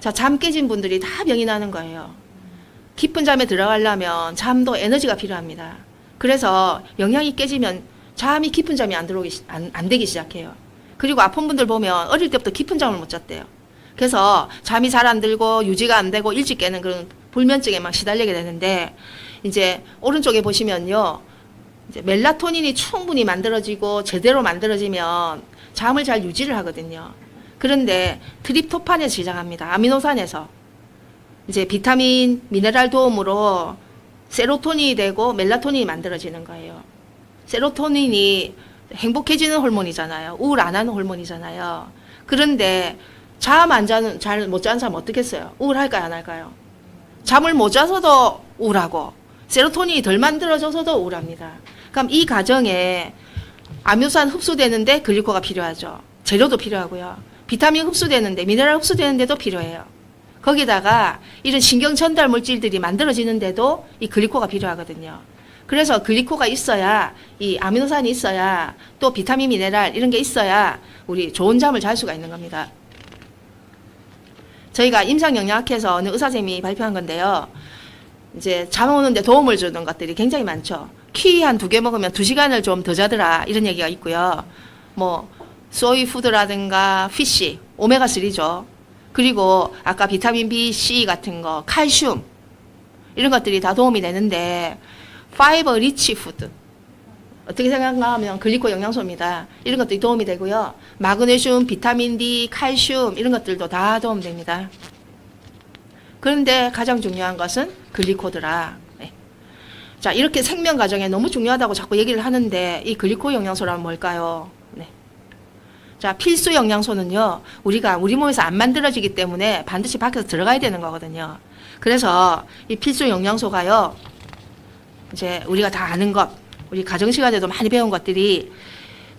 자, 잠 깨진 분들이 다 병이 나는 거예요. 깊은 잠에 들어가려면 잠도 에너지가 필요합니다. 그래서 영양이 깨지면 잠이 깊은 잠이 안 되기 시작해요. 그리고 아픈 분들 보면 어릴 때부터 깊은 잠을 못 잤대요. 그래서 잠이 잘 안 들고 유지가 안 되고 일찍 깨는 그런 불면증에 막 시달리게 되는데, 이제 오른쪽에 보시면요, 이제 멜라토닌이 충분히 만들어지고 제대로 만들어지면 잠을 잘 유지를 하거든요. 그런데 트립토판에서 시작합니다. 아미노산에서 이제 비타민, 미네랄 도움으로 세로토닌이 되고 멜라토닌이 만들어지는 거예요. 세로토닌이 행복해지는 호르몬이잖아요. 우울 안 하는 호르몬이잖아요. 그런데 잠 잘 못 자는 사람 어떻겠어요? 우울할까요, 안 할까요? 잠을 못 자서도 우울하고 세로토닌이 덜 만들어져서도 우울합니다. 그럼 이 과정에 아미노산 흡수되는데 글리코가 필요하죠. 재료도 필요하고요. 비타민 흡수되는데, 미네랄 흡수되는데도 필요해요. 거기다가 이런 신경 전달 물질들이 만들어지는데도 이 글리코가 필요하거든요. 그래서 글리코가 있어야, 이 아미노산이 있어야, 또 비타민, 미네랄 이런 게 있어야 우리 좋은 잠을 잘 수가 있는 겁니다. 저희가 임상영양학회에서 어느 의사쌤이 발표한 건데요. 이제 잠 오는데 도움을 주는 것들이 굉장히 많죠. 키위 한 2개 먹으면 2시간을 좀 더 자더라 이런 얘기가 있고요. 뭐 소이푸드라든가 피쉬, 오메가3죠. 그리고 아까 비타민 B, C 같은 거, 칼슘 이런 것들이 다 도움이 되는데, 파이버 리치 푸드 어떻게 생각하면 글리코 영양소입니다. 이런 것들이 도움이 되고요. 마그네슘, 비타민 D, 칼슘 이런 것들도 다 도움됩니다. 그런데 가장 중요한 것은 글리코더라. 네. 자, 이렇게 생명 과정에 너무 중요하다고 자꾸 얘기를 하는데 이 글리코 영양소란 뭘까요? 네. 자, 필수 영양소는요, 우리가 우리 몸에서 안 만들어지기 때문에 반드시 밖에서 들어가야 되는 거거든요. 그래서 이 필수 영양소가요, 이제 우리가 다 아는 것, 우리 가정 시간에도 많이 배운 것들이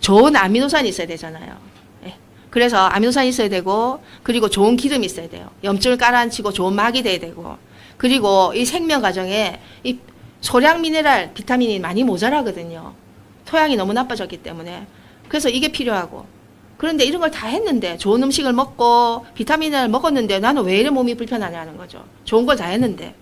좋은 아미노산이 있어야 되잖아요. 예. 그래서 아미노산이 있어야 되고, 그리고 좋은 기름이 있어야 돼요. 염증을 깔아앉히고 좋은 막이 돼야 되고, 그리고 이 생명 과정에 이 소량 미네랄, 비타민이 많이 모자라거든요. 토양이 너무 나빠졌기 때문에. 그래서 이게 필요하고. 그런데 이런 걸 다 했는데, 좋은 음식을 먹고 비타민을 먹었는데 나는 왜 이래 몸이 불편하냐는 거죠. 좋은 걸 다 했는데.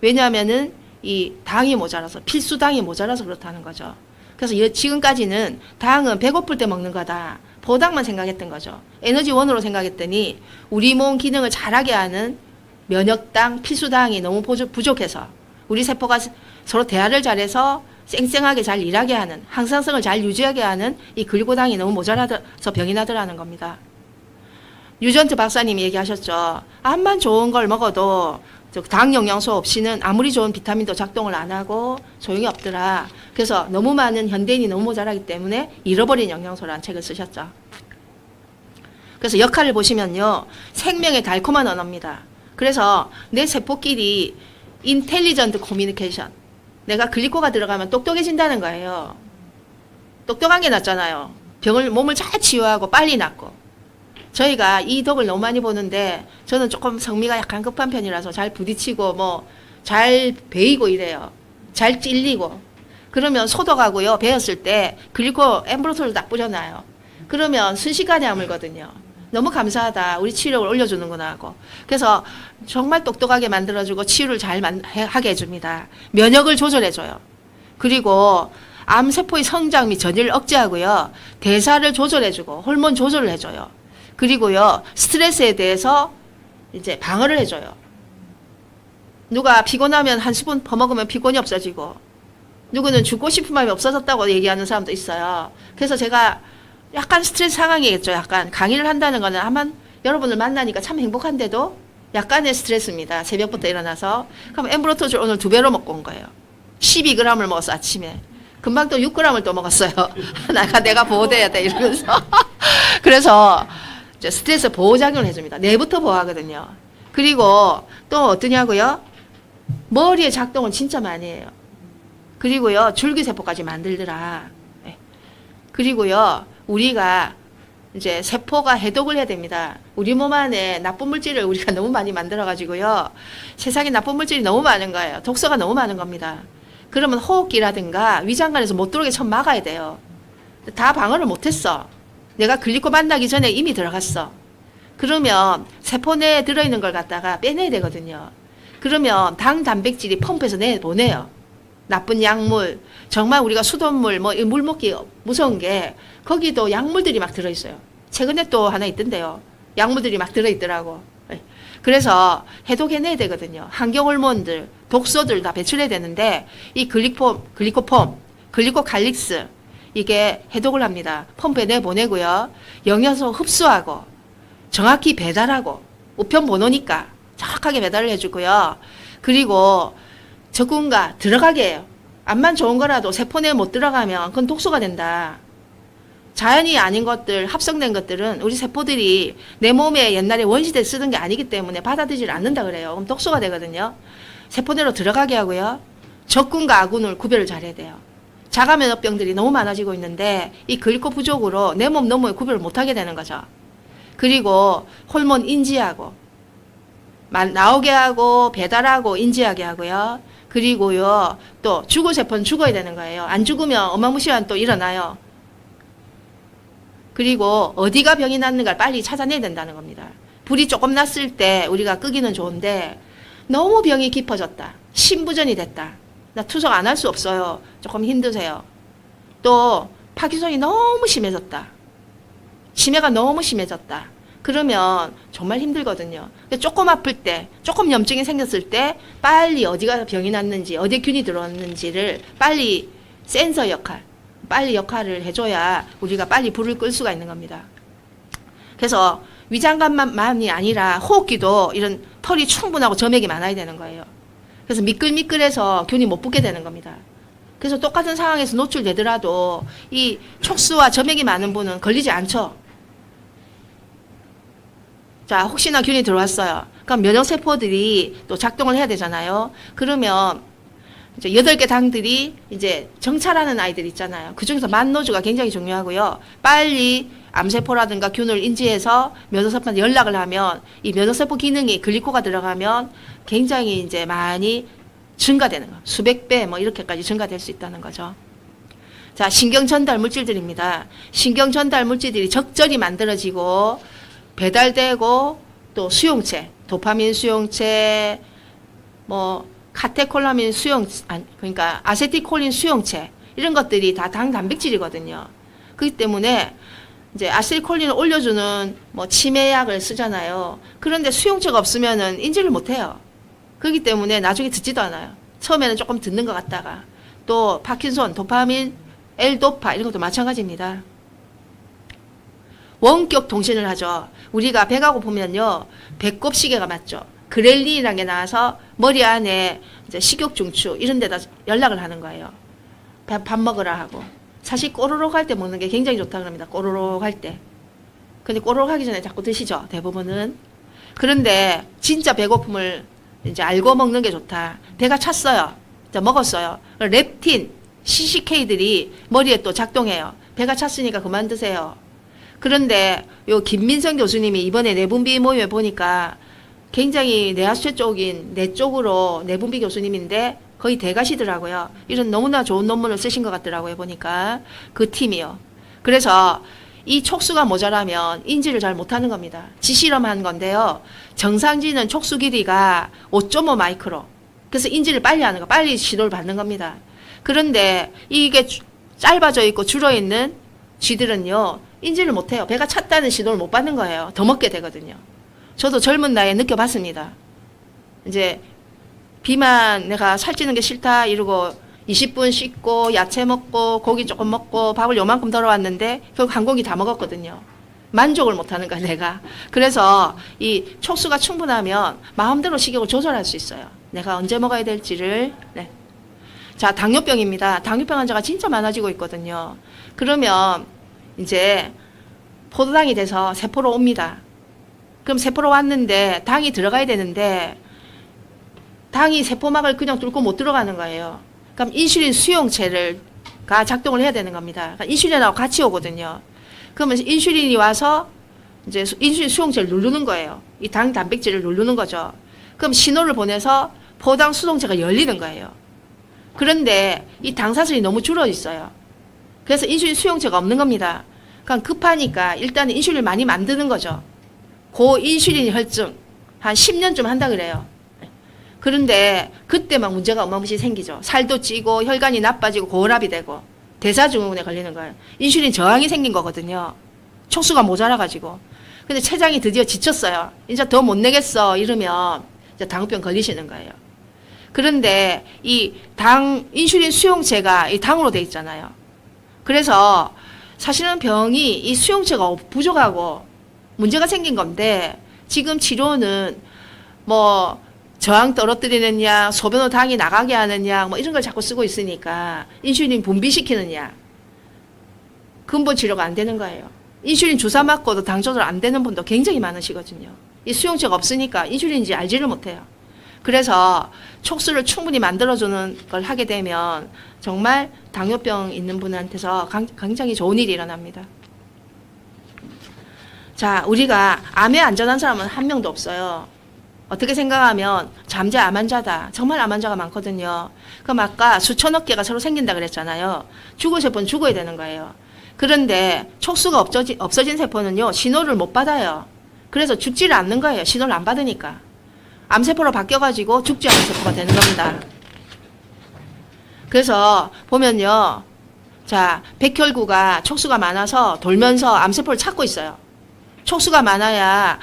왜냐하면은 이 당이 모자라서, 필수 당이 모자라서 그렇다는 거죠. 그래서 지금까지는 당은 배고플 때 먹는 거다, 보당만 생각했던 거죠. 에너지원으로 생각했더니 우리 몸 기능을 잘하게 하는 면역당, 필수당이 너무 부족해서 우리 세포가 서로 대화를 잘해서 쌩쌩하게 잘 일하게 하는, 항상성을 잘 유지하게 하는 이 글리코당이 너무 모자라서 병이 나더라는 겁니다. 유전트 박사님이 얘기하셨죠. 암만 좋은 걸 먹어도 당 영양소 없이는 아무리 좋은 비타민도 작동을 안 하고 소용이 없더라. 그래서 너무 많은 현대인이 너무 모자라기 때문에 잃어버린 영양소라는 책을 쓰셨죠. 그래서 역할을 보시면요, 생명의 달콤한 언어입니다. 그래서 내 세포끼리 인텔리전트 커뮤니케이션, 내가 글리코가 들어가면 똑똑해진다는 거예요. 똑똑한 게 낫잖아요. 몸을 잘 치유하고 빨리 낫고. 저희가 이 덕을 너무 많이 보는데, 저는 조금 성미가 약간 급한 편이라서 잘 부딪히고 뭐 잘 베이고 이래요. 잘 찔리고. 그러면 소독하고요, 베었을 때 글리코 엠브로토를 딱 뿌려놔요. 그러면 순식간에 아물거든요. 너무 감사하다, 우리 치료를 올려주는구나 하고. 그래서 정말 똑똑하게 만들어주고 치유를 잘 하게 해줍니다. 면역을 조절해줘요. 그리고 암세포의 성장 및 전이를 억제하고요, 대사를 조절해주고 호르몬 조절을 해줘요. 그리고요, 스트레스에 대해서 이제 방어를 해줘요. 누가 피곤하면 한 스푼 퍼먹으면 피곤이 없어지고, 누구는 죽고 싶은 마음이 없어졌다고 얘기하는 사람도 있어요. 그래서 제가 약간 스트레스 상황이겠죠. 약간 강의를 한다는 거는 아마 여러분을 만나니까 참 행복한데도 약간의 스트레스입니다. 새벽부터 일어나서. 그럼 엠브로토줄 오늘 2배로 먹고 온 거예요. 12g을 먹었어, 아침에. 금방 또 6g을 또 먹었어요. 내가 보호돼야 돼, 이러면서. 그래서 스트레스 보호작용을 해줍니다. 뇌부터 보호하거든요. 그리고 또 어떠냐고요? 머리의 작동을 진짜 많이 해요. 그리고요, 줄기세포까지 만들더라. 네. 그리고요, 우리가 이제 세포가 해독을 해야 됩니다. 우리 몸 안에 나쁜 물질을 우리가 너무 많이 만들어가지고요, 세상에 나쁜 물질이 너무 많은 거예요. 독소가 너무 많은 겁니다. 그러면 호흡기라든가 위장관에서 못 들어오게 좀 막아야 돼요. 다 방어를 못했어. 내가 글리코 만나기 전에 이미 들어갔어. 그러면 세포 내에 들어있는 걸 갖다가 빼내야 되거든요. 그러면 당 단백질이 펌프해서 내보내요. 나쁜 약물, 정말 우리가 수돗물, 뭐 물 먹기 무서운 게 거기도 약물들이 막 들어있어요. 최근에 또 하나 있던데요. 약물들이 막 들어있더라고. 그래서 해독해내야 되거든요. 환경 호르몬들, 독소들 다 배출해야 되는데 이 글리코폼, 글리코칼릭스 이게 해독을 합니다. 펌프에 내보내고요. 영양소 흡수하고 정확히 배달하고 우편 번호니까 정확하게 배달을 해주고요. 그리고 적군과 들어가게 해요. 암만 좋은 거라도 세포 내에 못 들어가면 그건 독소가 된다. 자연이 아닌 것들, 합성된 것들은 우리 세포들이 내 몸에 옛날에 원시대 쓰던 게 아니기 때문에 받아들이지 않는다 그래요. 그럼 독소가 되거든요. 세포 내로 들어가게 하고요. 적군과 아군을 구별을 잘해야 돼요. 자가면역병들이 너무 많아지고 있는데 이 글리코 부족으로 내 몸 너머에 구별을 못하게 되는 거죠. 그리고 호르몬 인지하고 나오게 하고 배달하고 인지하게 하고요. 그리고요 또 죽을 세포는 죽어야 되는 거예요. 안 죽으면 어마무시한 또 일어나요. 그리고 어디가 병이 났는가 빨리 찾아내야 된다는 겁니다. 불이 조금 났을 때 우리가 끄기는 좋은데 너무 병이 깊어졌다. 심부전이 됐다. 나 투석 안 할 수 없어요. 조금 힘드세요. 또 파킨손이 너무 심해졌다. 치매가 너무 심해졌다. 그러면 정말 힘들거든요. 조금 아플 때, 조금 염증이 생겼을 때 빨리 어디가 병이 났는지, 어디에 균이 들어왔는지를 빨리 센서 역할, 빨리 역할을 해줘야 우리가 빨리 불을 끌 수가 있는 겁니다. 그래서 위장관만이 아니라 호흡기도 이런 털이 충분하고 점액이 많아야 되는 거예요. 그래서 미끌미끌해서 균이 못 붙게 되는 겁니다. 그래서 똑같은 상황에서 노출되더라도 이 촉수와 점액이 많은 분은 걸리지 않죠. 자, 혹시나 균이 들어왔어요. 그럼 면역세포들이 또 작동을 해야 되잖아요. 그러면 이제 8개 당들이 이제 정찰하는 아이들 있잖아요. 그 중에서 만노주가 굉장히 중요하고요. 빨리 암세포라든가 균을 인지해서 면역세포한테 연락을 하면 이 면역세포 기능이 글리코가 들어가면 굉장히 이제 많이 증가되는 거. 수백 배 뭐 이렇게까지 증가될 수 있다는 거죠. 자, 신경전달 물질들입니다. 신경전달 물질들이 적절히 만들어지고 배달되고 또 수용체, 도파민 수용체, 뭐 카테콜라민 그러니까 아세틸콜린 수용체 이런 것들이 다 당 단백질이거든요. 그렇기 때문에 이제 아세틸콜린을 올려주는 뭐 치매약을 쓰잖아요. 그런데 수용체가 없으면은 인지를 못해요. 그렇기 때문에 나중에 듣지도 않아요. 처음에는 조금 듣는 것 같다가 또 파킨손, 도파민, L도파 이런 것도 마찬가지입니다. 원격 통신을 하죠. 우리가 배가 고프면요, 배꼽 시계가 맞죠. 그렐린이라는 게 나와서 머리 안에 이제 식욕 중추 이런 데다 연락을 하는 거예요. 밥 먹으라 하고. 사실 꼬르륵 할 때 먹는 게 굉장히 좋다 그럽니다. 꼬르륵 할 때. 근데 꼬르륵 하기 전에 자꾸 드시죠. 대부분은. 그런데 진짜 배고픔을 이제 알고 먹는 게 좋다. 배가 찼어요. 이제 먹었어요. 렙틴, CCK들이 머리에 또 작동해요. 배가 찼으니까 그만 드세요. 그런데 요 김민성 교수님이 이번에 내분비 모임에 보니까 굉장히 뇌하수체 쪽인 뇌 쪽으로 내분비 교수님인데 거의 대가시더라고요. 이런 너무나 좋은 논문을 쓰신 것 같더라고요. 보니까 그 팀이요. 그래서 이 촉수가 모자라면 인지를 잘 못하는 겁니다. 지실험한 건데요. 정상지는 촉수 길이가 5.5 마이크로. 그래서 인지를 빨리 하는 거, 빨리 시도를 받는 겁니다. 그런데 이게 짧아져 있고 줄어 있는 쥐들은요, 인지를 못해요. 배가 찼다는 시도를 못 받는 거예요. 더 먹게 되거든요. 저도 젊은 나이에 느껴봤습니다. 이제 비만 내가 살찌는 게 싫다 이러고 20분 씻고 야채 먹고 고기 조금 먹고 밥을 요만큼 덜어왔는데 결국 한 공기 다 먹었거든요. 만족을 못하는 거야 내가. 그래서 이 촉수가 충분하면 마음대로 식욕을 조절할 수 있어요. 내가 언제 먹어야 될지를. 네. 자, 당뇨병입니다. 당뇨병 환자가 진짜 많아지고 있거든요. 그러면 이제 포도당이 돼서 세포로 옵니다. 그럼 세포로 왔는데 당이 들어가야 되는데 당이 세포막을 그냥 뚫고 못 들어가는 거예요. 그럼 인슐린 수용체가 작동을 해야 되는 겁니다. 그러니까 인슐린하고 같이 오거든요. 그러면 인슐린이 와서 이제 인슐린 수용체를 누르는 거예요. 이 당 단백질을 누르는 거죠. 그럼 신호를 보내서 포당 수송체가 열리는 거예요. 그런데 이 당사슬이 너무 줄어 있어요. 그래서 인슐린 수용체가 없는 겁니다. 그러니까 급하니까 일단은 인슐린을 많이 만드는 거죠. 고인슐린 혈증 한 10년쯤 한다 그래요. 그런데 그때 막 문제가 어마무시 생기죠. 살도 찌고 혈관이 나빠지고 고혈압이 되고 대사증후군에 걸리는 거예요. 인슐린 저항이 생긴 거거든요. 촉수가 모자라가지고. 근데 췌장이 드디어 지쳤어요. 이제 더 못 내겠어 이러면 이제 당뇨병 걸리시는 거예요. 그런데 이 인슐린 수용체가 이 당으로 돼 있잖아요. 그래서 사실은 병이 이 수용체가 부족하고 문제가 생긴 건데 지금 치료는 뭐 저항 떨어뜨리는 약, 소변으로 당이 나가게 하는 약, 뭐 이런 걸 자꾸 쓰고 있으니까 인슐린 분비시키는 약, 근본 치료가 안 되는 거예요. 인슐린 주사 맞고도 당 조절 안 되는 분도 굉장히 많으시거든요. 이 수용체가 없으니까 인슐린인지 알지를 못해요. 그래서 촉수를 충분히 만들어주는 걸 하게 되면 정말 당뇨병 있는 분한테서 굉장히 좋은 일이 일어납니다. 자, 우리가 암에 안전한 사람은 한 명도 없어요. 어떻게 생각하면 잠재 암 환자다. 정말 암 환자가 많거든요. 그럼 아까 수천억 개가 서로 생긴다 그랬잖아요. 죽을 세포는 죽어야 되는 거예요. 그런데 촉수가 없어진 세포는요, 신호를 못 받아요. 그래서 죽지를 않는 거예요. 신호를 안 받으니까. 암세포로 바뀌어가지고 죽지 않은 세포가 되는 겁니다. 그래서 보면요. 자, 백혈구가 촉수가 많아서 돌면서 암세포를 찾고 있어요. 촉수가 많아야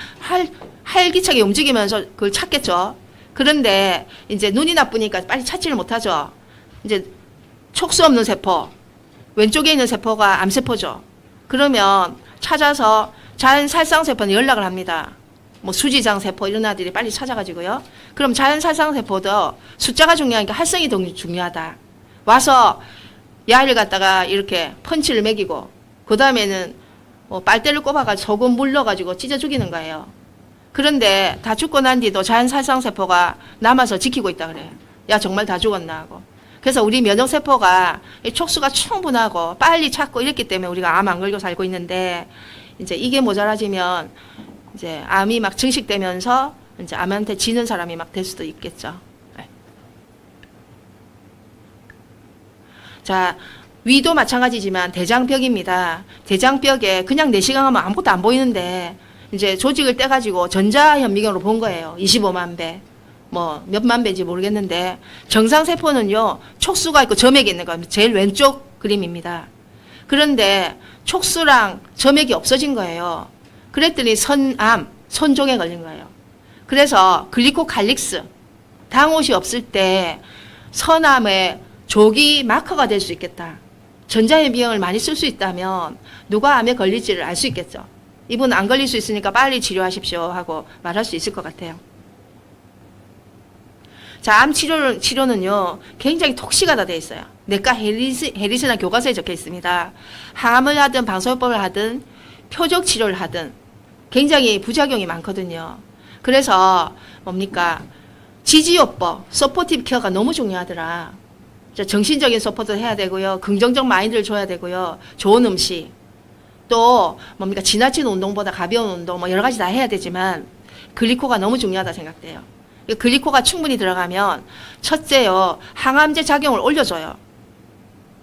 활기차게 움직이면서 그걸 찾겠죠. 그런데 이제 눈이 나쁘니까 빨리 찾지를 못하죠. 이제 촉수 없는 세포, 왼쪽에 있는 세포가 암세포죠. 그러면 찾아서 자연살상세포는 연락을 합니다. 뭐 수지장 세포 이런 아들이 빨리 찾아가지고요. 그럼 자연살상세포도 숫자가 중요하니까 활성이 더 중요하다. 와서 야를 갖다가 이렇게 펀치를 매기고 그 다음에는 뭐 빨대를 꼽아가지고 소금 물 넣어가지고 찢어 죽이는 거예요. 그런데 다 죽고 난 뒤도 자연살상세포가 남아서 지키고 있다 그래요. 야 정말 다 죽었나 하고. 그래서 우리 면역세포가 촉수가 충분하고 빨리 찾고 이랬기 때문에 우리가 암 안 걸고 살고 있는데 이제 이게 모자라지면 이제 암이 막 증식되면서 이제 암한테 지는 사람이 막 될 수도 있겠죠. 네. 자, 위도 마찬가지지만 대장벽입니다. 대장벽에 그냥 내시경하면 아무것도 안 보이는데 이제 조직을 떼가지고 전자현미경으로 본 거예요. 25만 배. 뭐 몇만 배인지 모르겠는데 정상세포는요. 촉수가 있고 점액이 있는 겁니다. 제일 왼쪽 그림입니다. 그런데 촉수랑 점액이 없어진 거예요. 그랬더니 선종에 걸린 거예요. 그래서 글리코칼릭스, 당옷이 없을 때 선암의 조기 마커가 될 수 있겠다. 전자현미경을 많이 쓸 수 있다면 누가 암에 걸릴지를 알 수 있겠죠. 이분 안 걸릴 수 있으니까 빨리 치료하십시오 하고 말할 수 있을 것 같아요. 자, 암 치료는요, 굉장히 톡식하다 되어 있어요. 내과 해리스나 교과서에 적혀 있습니다. 항암을 하든 방사요법을 하든 표적 치료를 하든 굉장히 부작용이 많거든요. 그래서 뭡니까? 지지요법, 서포티브 케어가 너무 중요하더라. 정신적인 서포트를 해야 되고요. 긍정적 마인드를 줘야 되고요. 좋은 음식. 또 뭡니까? 지나친 운동보다 가벼운 운동 뭐 여러 가지 다 해야 되지만 글리코가 너무 중요하다 생각돼요. 글리코가 충분히 들어가면 첫째요. 항암제 작용을 올려줘요.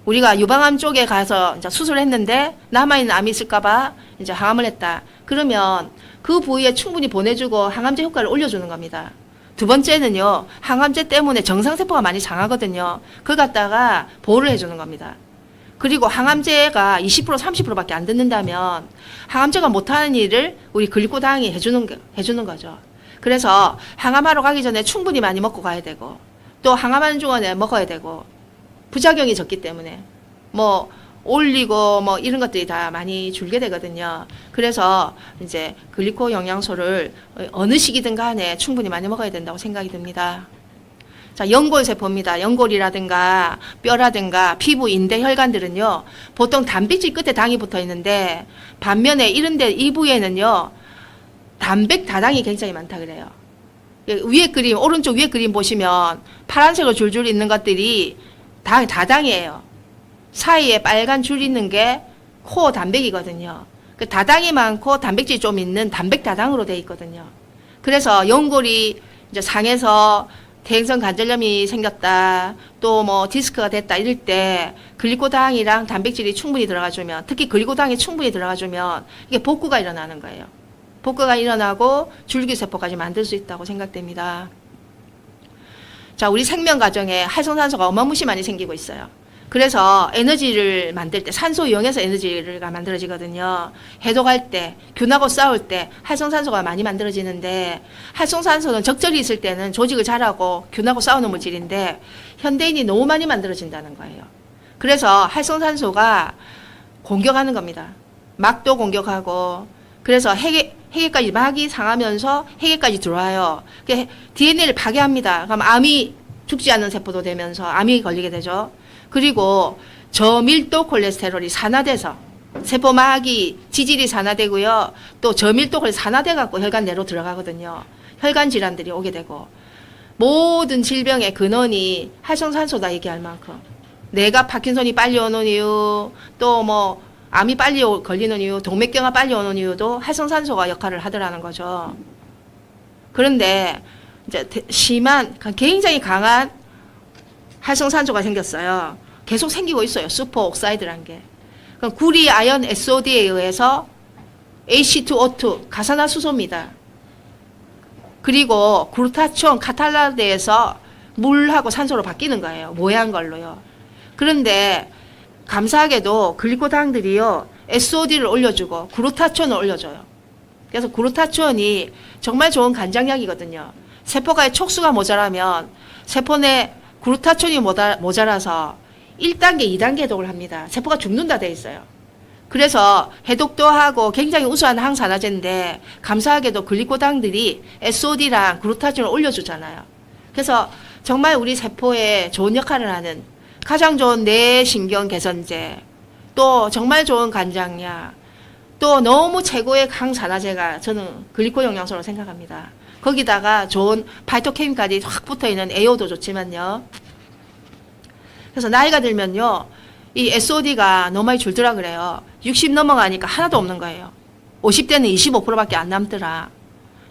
우리가 유방암 쪽에 가서 이제 수술을 했는데 남아있는 암이 있을까봐 이제 항암을 했다. 그러면 그 부위에 충분히 보내주고 항암제 효과를 올려주는 겁니다. 두 번째는요. 항암제 때문에 정상세포가 많이 상하거든요. 그걸 갖다가 보호를 해주는 겁니다. 그리고 항암제가 20% 30%밖에 안 듣는다면 항암제가 못하는 일을 우리 글리코당이 해주는 거죠. 그래서 항암하러 가기 전에 충분히 많이 먹고 가야 되고 또 항암하는 중간에 먹어야 되고 부작용이 적기 때문에 뭐 올리고 뭐 이런 것들이 다 많이 줄게 되거든요. 그래서 이제 글리코 영양소를 어느 시기든 간에 충분히 많이 먹어야 된다고 생각이 듭니다. 자, 연골세포입니다. 연골이라든가 뼈라든가 피부, 인대, 혈관들은요. 보통 단백질 끝에 당이 붙어 있는데 반면에 이런데 이 부위에는요. 단백 다당이 굉장히 많다 그래요. 위에 그림, 오른쪽 위에 그림 보시면 파란색으로 줄줄 있는 것들이 다당이에요. 사이에 빨간 줄 있는 게 코어 단백이거든요. 그 다당이 많고 단백질이 좀 있는 단백 다당으로 되어 있거든요. 그래서 연골이 이제 상해서 대행성 관절염이 생겼다, 또 뭐 디스크가 됐다 이럴 때 글리코당이랑 단백질이 충분히 들어가주면, 특히 글리코당이 충분히 들어가주면 이게 복구가 일어나는 거예요. 복구가 일어나고 줄기세포까지 만들 수 있다고 생각됩니다. 자, 우리 생명 과정에 활성산소가 어마무시 많이 생기고 있어요. 그래서 에너지를 만들 때 산소 이용해서 에너지가 만들어지거든요. 해독할 때, 균하고 싸울 때 활성산소가 많이 만들어지는데, 활성산소는 적절히 있을 때는 조직을 자라고 균하고 싸우는 물질인데 현대인이 너무 많이 만들어진다는 거예요. 그래서 활성산소가 공격하는 겁니다. 막도 공격하고, 그래서 해계까지 막이 상하면서 해계까지 들어와요. DNA를 파괴합니다. 그럼 암이 죽지 않는 세포도 되면서 암이 걸리게 되죠. 그리고 저밀도 콜레스테롤이 산화돼서 세포막이 지질이 산화되고요. 또 저밀도 콜레스테롤이 산화돼 갖고 혈관 내로 들어가거든요. 혈관 질환들이 오게 되고, 모든 질병의 근원이 활성산소다 얘기할 만큼, 내가 파킨손이 빨리 오는 이유, 또 뭐 암이 빨리 걸리는 이유, 동맥경화 빨리 오는 이유도 활성산소가 역할을 하더라는 거죠. 그런데 이제 심한, 굉장히 강한 활성산소가 생겼어요. 계속 생기고 있어요. 슈퍼옥사이드란 게. 그럼 구리 아연 SOD에 의해서 H2O2 가산화수소입니다. 그리고 글루타치온 카탈라데에서 물하고 산소로 바뀌는 거예요. 모양 걸로요. 그런데 감사하게도 글리코당들이요, SOD를 올려주고 글루타치온을 올려줘요. 그래서 글루타치온이 정말 좋은 간장약이거든요. 세포가의 촉수가 모자라면 세포 내 글루타치온이 모자라서 1단계, 2단계 해독을 합니다. 세포가 죽는다 돼 있어요. 그래서 해독도 하고 굉장히 우수한 항산화제인데 감사하게도 글리코당들이 SOD랑 글루타치온을 올려주잖아요. 그래서 정말 우리 세포에 좋은 역할을 하는 가장 좋은 뇌신경 개선제, 또 정말 좋은 간장약, 또 너무 최고의 항산화제가 저는 글리코 영양소로 생각합니다. 거기다가 좋은 파이토케민까지 확 붙어있는 에오도 좋지만요. 그래서 나이가 들면요, 이 SOD가 너무 많이 줄더라 그래요. 60 넘어가니까 하나도 없는 거예요. 50대는 25%밖에 안 남더라.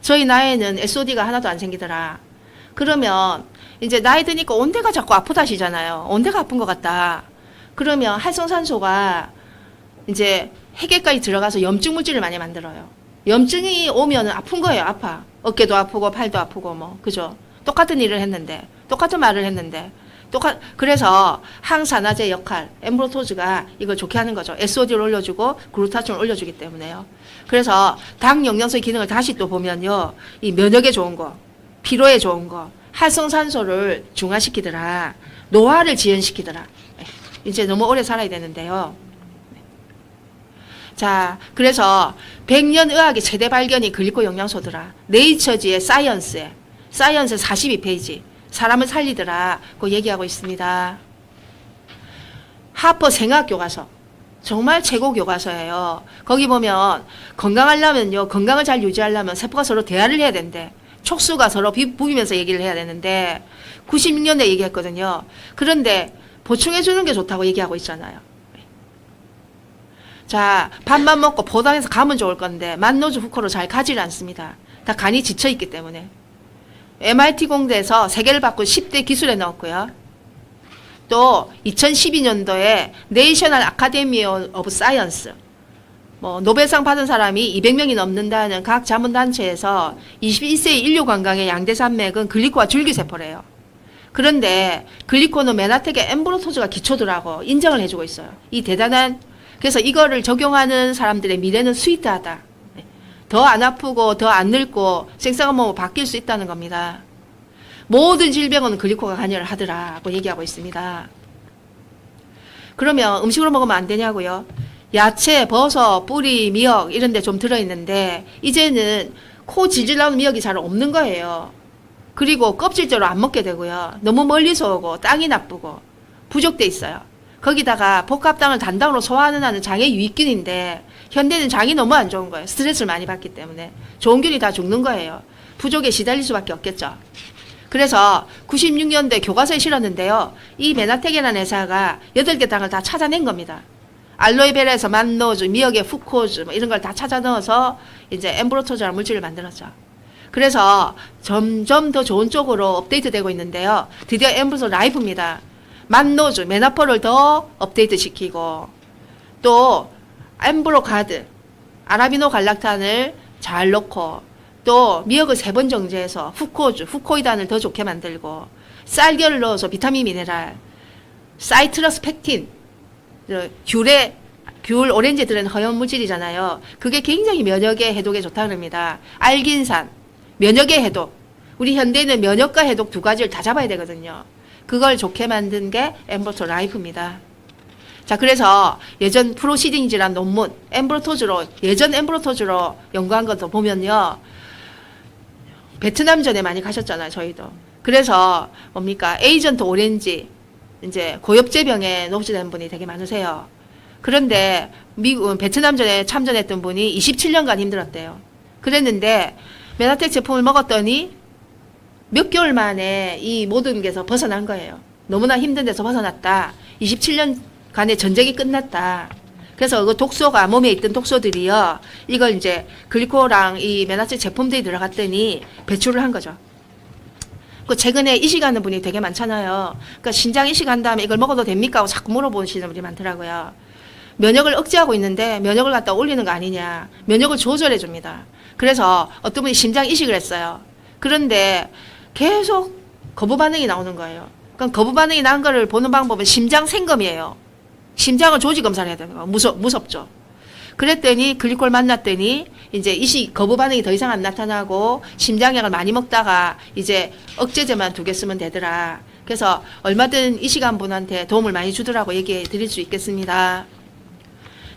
저희 나이에는 SOD가 하나도 안 생기더라. 그러면 이제 나이 드니까 온대가 자꾸 아프다시잖아요. 온대가 아픈 것 같다. 그러면 활성산소가 이제 해계까지 들어가서 염증 물질을 많이 만들어요. 염증이 오면 아픈 거예요. 아파. 어깨도 아프고 팔도 아프고 뭐, 그죠? 똑같은 일을 했는데, 똑같은 말을 했는데, 그래서 항산화제 역할, 엠브로토즈가 이걸 좋게 하는 거죠. SOD를 올려주고 글루타치온을 올려주기 때문에요. 그래서 당 영양소의 기능을 다시 또 보면요, 이 면역에 좋은 거, 피로에 좋은 거, 활성산소를 중화시키더라, 노화를 지연시키더라. 이제 너무 오래 살아야 되는데요. 자, 그래서 100년 의학의 최대 발견이 글리코 영양소더라. 네이처지의 사이언스 42페이지. 사람을 살리더라. 그 얘기하고 있습니다. 하퍼 생학 교과서. 정말 최고 교과서예요. 거기 보면 건강하려면요, 건강을 잘 유지하려면 세포가 서로 대화를 해야 된대. 촉수가 서로 부비면서 얘기를 해야 되는데 96년에 얘기했거든요. 그런데 보충해 주는 게 좋다고 얘기하고 있잖아요. 자, 밥만 먹고 포단해서 가면 좋을 건데 만노즈 후코로 잘 가지를 않습니다. 다 간이 지쳐 있기 때문에. MIT 공대에서 세계를 바꾼 10대 기술에 넣었고요. 또 2012년도에 내셔널 아카데미 오브 사이언스, 뭐 노벨상 받은 사람이 200명이 넘는다는 각 자문단체에서 21세기 인류 건강의 양대 산맥은 글리코와 줄기세포래요. 그런데 글리코는 메나텍의 엠브로토즈가 기초더라고 인정을 해주고 있어요. 이 대단한, 그래서 이거를 적용하는 사람들의 미래는 스위트하다. 더 안 아프고 더 안 늙고 생사가 뭐 바뀔 수 있다는 겁니다. 모든 질병은 글리코가 관여를 하더라고 얘기하고 있습니다. 그러면 음식으로 먹으면 안 되냐고요? 야채, 버섯, 뿌리, 미역 이런 데 좀 들어있는데 이제는 코 질질 나오는 미역이 잘 없는 거예요. 그리고 껍질째로 안 먹게 되고요. 너무 멀리서 오고 땅이 나쁘고 부족돼 있어요. 거기다가 복합당을 단당으로 소화하는 하는 장의 유익균인데 현대는 장이 너무 안 좋은 거예요. 스트레스를 많이 받기 때문에. 좋은 균이 다 죽는 거예요. 부족에 시달릴 수밖에 없겠죠. 그래서 96년도에 교과서에 실었는데요. 이 메나텍이라는 회사가 8개 당을 다 찾아낸 겁니다. 알로에베라에서 만노즈, 미역의 후코즈 뭐 이런 걸 다 찾아 넣어서 이제 엠브로토즈라는 물질을 만들었죠. 그래서 점점 더 좋은 쪽으로 업데이트되고 있는데요. 드디어 엠브로소 라이프입니다. 만노즈, 메나포를 더 업데이트 시키고 또 엠브로 가드, 아라비노 갈락탄을 잘 넣고 또 미역을 3번 정제해서 후코즈, 후코이단을 더 좋게 만들고 쌀겨를 넣어서 비타민 미네랄, 사이트러스 팩틴, 귤, 오렌지에 들어있는 허연 물질이잖아요. 그게 굉장히 면역에 해독에 좋다 그럽니다. 알긴산, 면역의 해독. 우리 현대는 면역과 해독 2가지를 다 잡아야 되거든요. 그걸 좋게 만든 게 엠브로토 라이프입니다. 자, 그래서 예전 프로시딩지란 논문, 예전 엠브로토즈로 연구한 것도 보면요. 베트남전에 많이 가셨잖아요, 저희도. 그래서 뭡니까? 에이전트 오렌지, 이제 고엽제병에 노출된 분이 되게 많으세요. 그런데 베트남전에 참전했던 분이 27년간 힘들었대요. 그랬는데 메나텍 제품을 먹었더니 몇 개월 만에 이 모든 게서 벗어난 거예요. 너무나 힘든 데서 벗어났다. 27년간의 전쟁이 끝났다. 그래서 그 독소가 몸에 있던 독소들이요. 이걸 이제 글리코랑 이 메나텍 제품들이 들어갔더니 배출을 한 거죠. 그 최근에 이식하는 분이 되게 많잖아요. 그러니까 신장 이식한 다음에 이걸 먹어도 됩니까? 하고 자꾸 물어보시는 분이 많더라고요. 면역을 억제하고 있는데 면역을 갖다 올리는 거 아니냐. 면역을 조절해 줍니다. 그래서 어떤 분이 심장 이식을 했어요. 그런데 계속 거부 반응이 나오는 거예요. 그럼 거부 반응이 난 거를 보는 방법은 심장 생검이에요. 심장을 조직 검사를 해야 되는 거. 무섭죠. 그랬더니 글리콜 만났더니 이제 이식 거부 반응이 더 이상 안 나타나고 심장약을 많이 먹다가 이제 억제제만 2개 쓰면 되더라. 그래서 얼마든 이식한 분한테 도움을 많이 주더라고 얘기해 드릴 수 있겠습니다.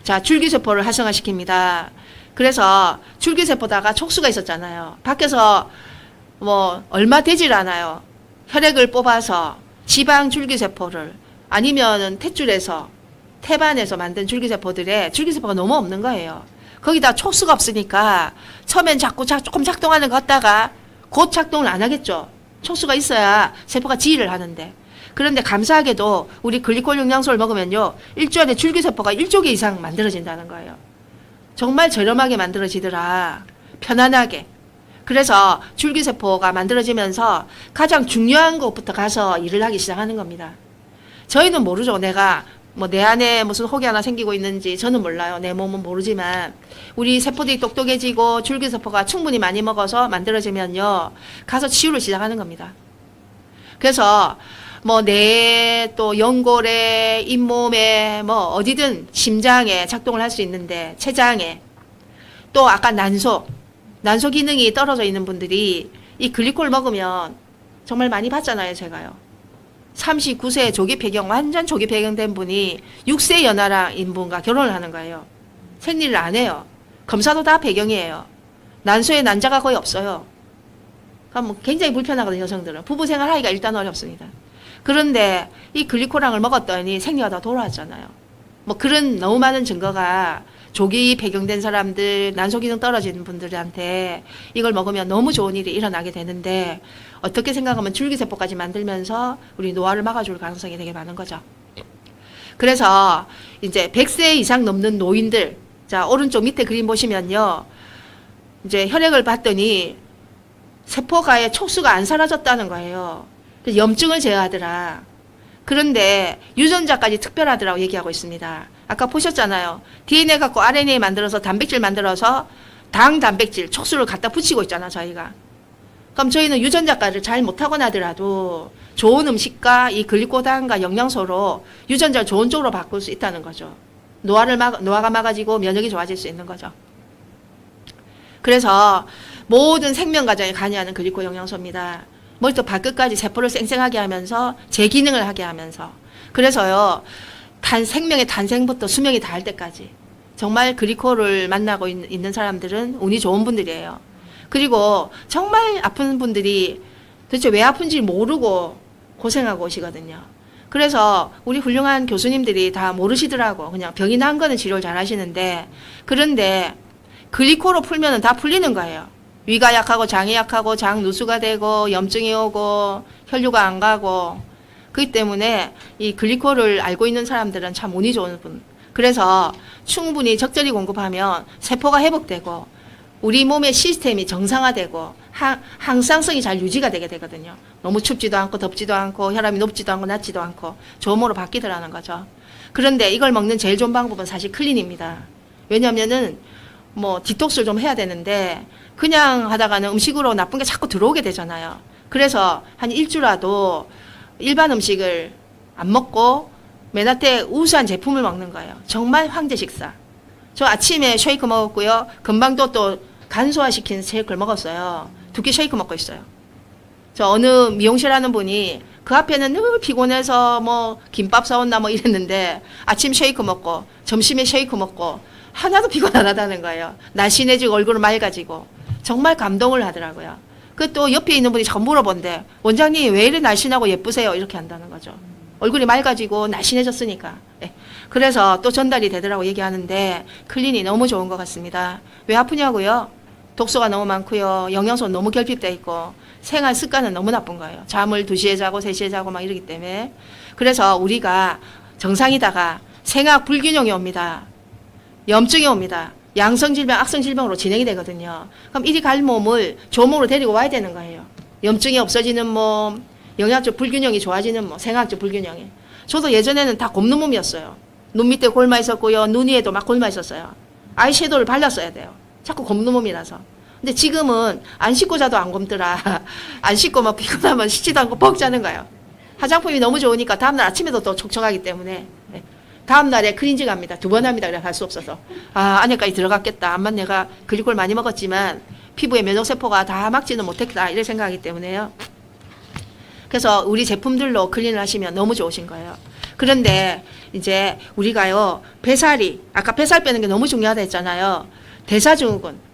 자, 줄기세포를 활성화시킵니다. 그래서 줄기세포다가 촉수가 있었잖아요. 밖에서 뭐 얼마 되질 않아요. 혈액을 뽑아서 지방 줄기세포를 아니면은 탯줄에서 태반에서 만든 줄기세포들에 줄기세포가 너무 없는 거예요. 거기다 촉수가 없으니까 처음엔 자꾸 조금 작동하는 거 같다가 곧 작동을 안 하겠죠. 촉수가 있어야 세포가 지휘를 하는데. 그런데 감사하게도 우리 글리콜 영양소를 먹으면요. 1주 안에 줄기세포가 1조 개 이상 만들어진다는 거예요. 정말 저렴하게 만들어지더라. 편안하게. 그래서 줄기세포가 만들어지면서 가장 중요한 것부터 가서 일을 하기 시작하는 겁니다. 저희는 모르죠. 내가 뭐 내 안에 무슨 혹이 하나 생기고 있는지 저는 몰라요. 내 몸은 모르지만 우리 세포들이 똑똑해지고 줄기세포가 충분히 많이 먹어서 만들어지면요. 가서 치유를 시작하는 겁니다. 그래서 뭐 뇌 또 연골에 잇몸에 뭐 어디든 심장에 작동을 할 수 있는데 췌장에 또 아까 난소 기능이 떨어져 있는 분들이 이 글리콜 먹으면 정말 많이 봤잖아요. 제가요. 39세 조기 폐경 완전 조기 폐경된 분이 6세 연하랑 인분과 결혼을 하는 거예요. 생리를 안 해요. 검사도 다 폐경이에요. 난소에 난자가 거의 없어요. 그럼 뭐 굉장히 불편하거든요. 여성들은. 부부 생활하기가 일단 어렵습니다. 그런데 이 글리코랑을 먹었더니 생리가 다 돌아왔잖아요. 뭐 그런 너무 많은 증거가 조기 폐경된 사람들, 난소 기능 떨어지는 분들한테 이걸 먹으면 너무 좋은 일이 일어나게 되는데 어떻게 생각하면 줄기세포까지 만들면서 우리 노화를 막아줄 가능성이 되게 많은 거죠. 그래서 이제 100세 이상 넘는 노인들, 자, 오른쪽 밑에 그림 보시면요. 이제 혈액을 봤더니 세포가의 촉수가 안 사라졌다는 거예요. 그래서 염증을 제어하더라. 그런데 유전자까지 특별하더라고 얘기하고 있습니다. 아까 보셨잖아요. DNA 갖고 RNA 만들어서 단백질 만들어서 단백질, 촉수를 갖다 붙이고 있잖아, 저희가. 그럼 저희는 유전자까지를 잘 못하고 나더라도 좋은 음식과 이 글리코단과 영양소로 유전자를 좋은 쪽으로 바꿀 수 있다는 거죠. 노화가 막아지고 면역이 좋아질 수 있는 거죠. 그래서 모든 생명 과정에 관여하는 글리코 영양소입니다. 머리부터 발끝까지 세포를 쌩쌩하게 하면서 재기능을 하게 하면서 그래서요. 생명의 탄생부터 수명이 다할 때까지 정말 글리코를 만나고 있는 사람들은 운이 좋은 분들이에요. 그리고 정말 아픈 분들이 도대체 왜 아픈지 모르고 고생하고 오시거든요. 그래서 우리 훌륭한 교수님들이 다 모르시더라고. 그냥 병이 난 거는 치료를 잘 하시는데 그런데 글리코로 풀면은 다 풀리는 거예요. 위가 약하고 장이 약하고 장 누수가 되고 염증이 오고 혈류가 안 가고 그렇기 때문에 이 글리코를 알고 있는 사람들은 참 운이 좋은 분. 그래서 충분히 적절히 공급하면 세포가 회복되고 우리 몸의 시스템이 정상화되고 항상성이 잘 유지가 되게 되거든요. 너무 춥지도 않고 덥지도 않고 혈압이 높지도 않고 낮지도 않고 저음으로 바뀌더라는 거죠. 그런데 이걸 먹는 제일 좋은 방법은 사실 클린입니다. 왜냐하면은 뭐 디톡스를 좀 해야 되는데 그냥 하다가는 음식으로 나쁜 게 자꾸 들어오게 되잖아요. 그래서 한 일주라도 일반 음식을 안 먹고 메나테 우수한 제품을 먹는 거예요. 정말 황제 식사. 저 아침에 쉐이크 먹었고요. 금방도 또 간소화시킨 쉐이크를 먹었어요. 2끼 쉐이크 먹고 있어요. 저 어느 미용실 하는 분이 그 앞에는 늘 피곤해서 뭐 김밥 사온다 뭐 이랬는데 아침 쉐이크 먹고 점심에 쉐이크 먹고 하나도 피곤 안 하다는 거예요. 날씬해지고 얼굴은 맑아지고 정말 감동을 하더라고요. 그 또 옆에 있는 분이 자꾸 물어본대. 원장님 왜 이래 날씬하고 예쁘세요? 이렇게 한다는 거죠. 얼굴이 맑아지고 날씬해졌으니까. 네. 그래서 또 전달이 되더라고 얘기하는데 클린이 너무 좋은 것 같습니다. 왜 아프냐고요? 독소가 너무 많고요. 영양소 너무 결핍돼 있고 생활 습관은 너무 나쁜 거예요. 잠을 2시에 자고 3시에 자고 막 이러기 때문에. 그래서 우리가 정상이다가 생활 불균형이 옵니다. 염증이 옵니다. 양성질병, 악성질병으로 진행이 되거든요. 그럼 이리 갈 몸을 좋은 몸으로 데리고 와야 되는 거예요. 염증이 없어지는 몸, 영양적 불균형이 좋아지는 몸, 생화학적 불균형이. 저도 예전에는 다 곱는 몸이었어요. 눈 밑에 골마 있었고요. 눈 위에도 막 골마 있었어요. 아이섀도우를 발랐어야 돼요. 자꾸 곱는 몸이라서. 근데 지금은 안 씻고 자도 안 곱더라. 안 씻고 막 피곤하면 씻지도 않고 벅 자는 거예요. 화장품이 너무 좋으니까 다음날 아침에도 또 촉촉하기 때문에. 네. 다음날에 클렌징 합니다. 2번 합니다. 그래 갈 수 없어서. 아, 안에까지 들어갔겠다. 암만 내가 글리콜 많이 먹었지만 피부에 면역세포가 다 막지는 못했다. 이런 생각하기 때문에요. 그래서 우리 제품들로 클린을 하시면 너무 좋으신 거예요. 그런데 이제 우리가요, 배살이, 아까 배살 빼는 게 너무 중요하다 했잖아요. 대사증후군.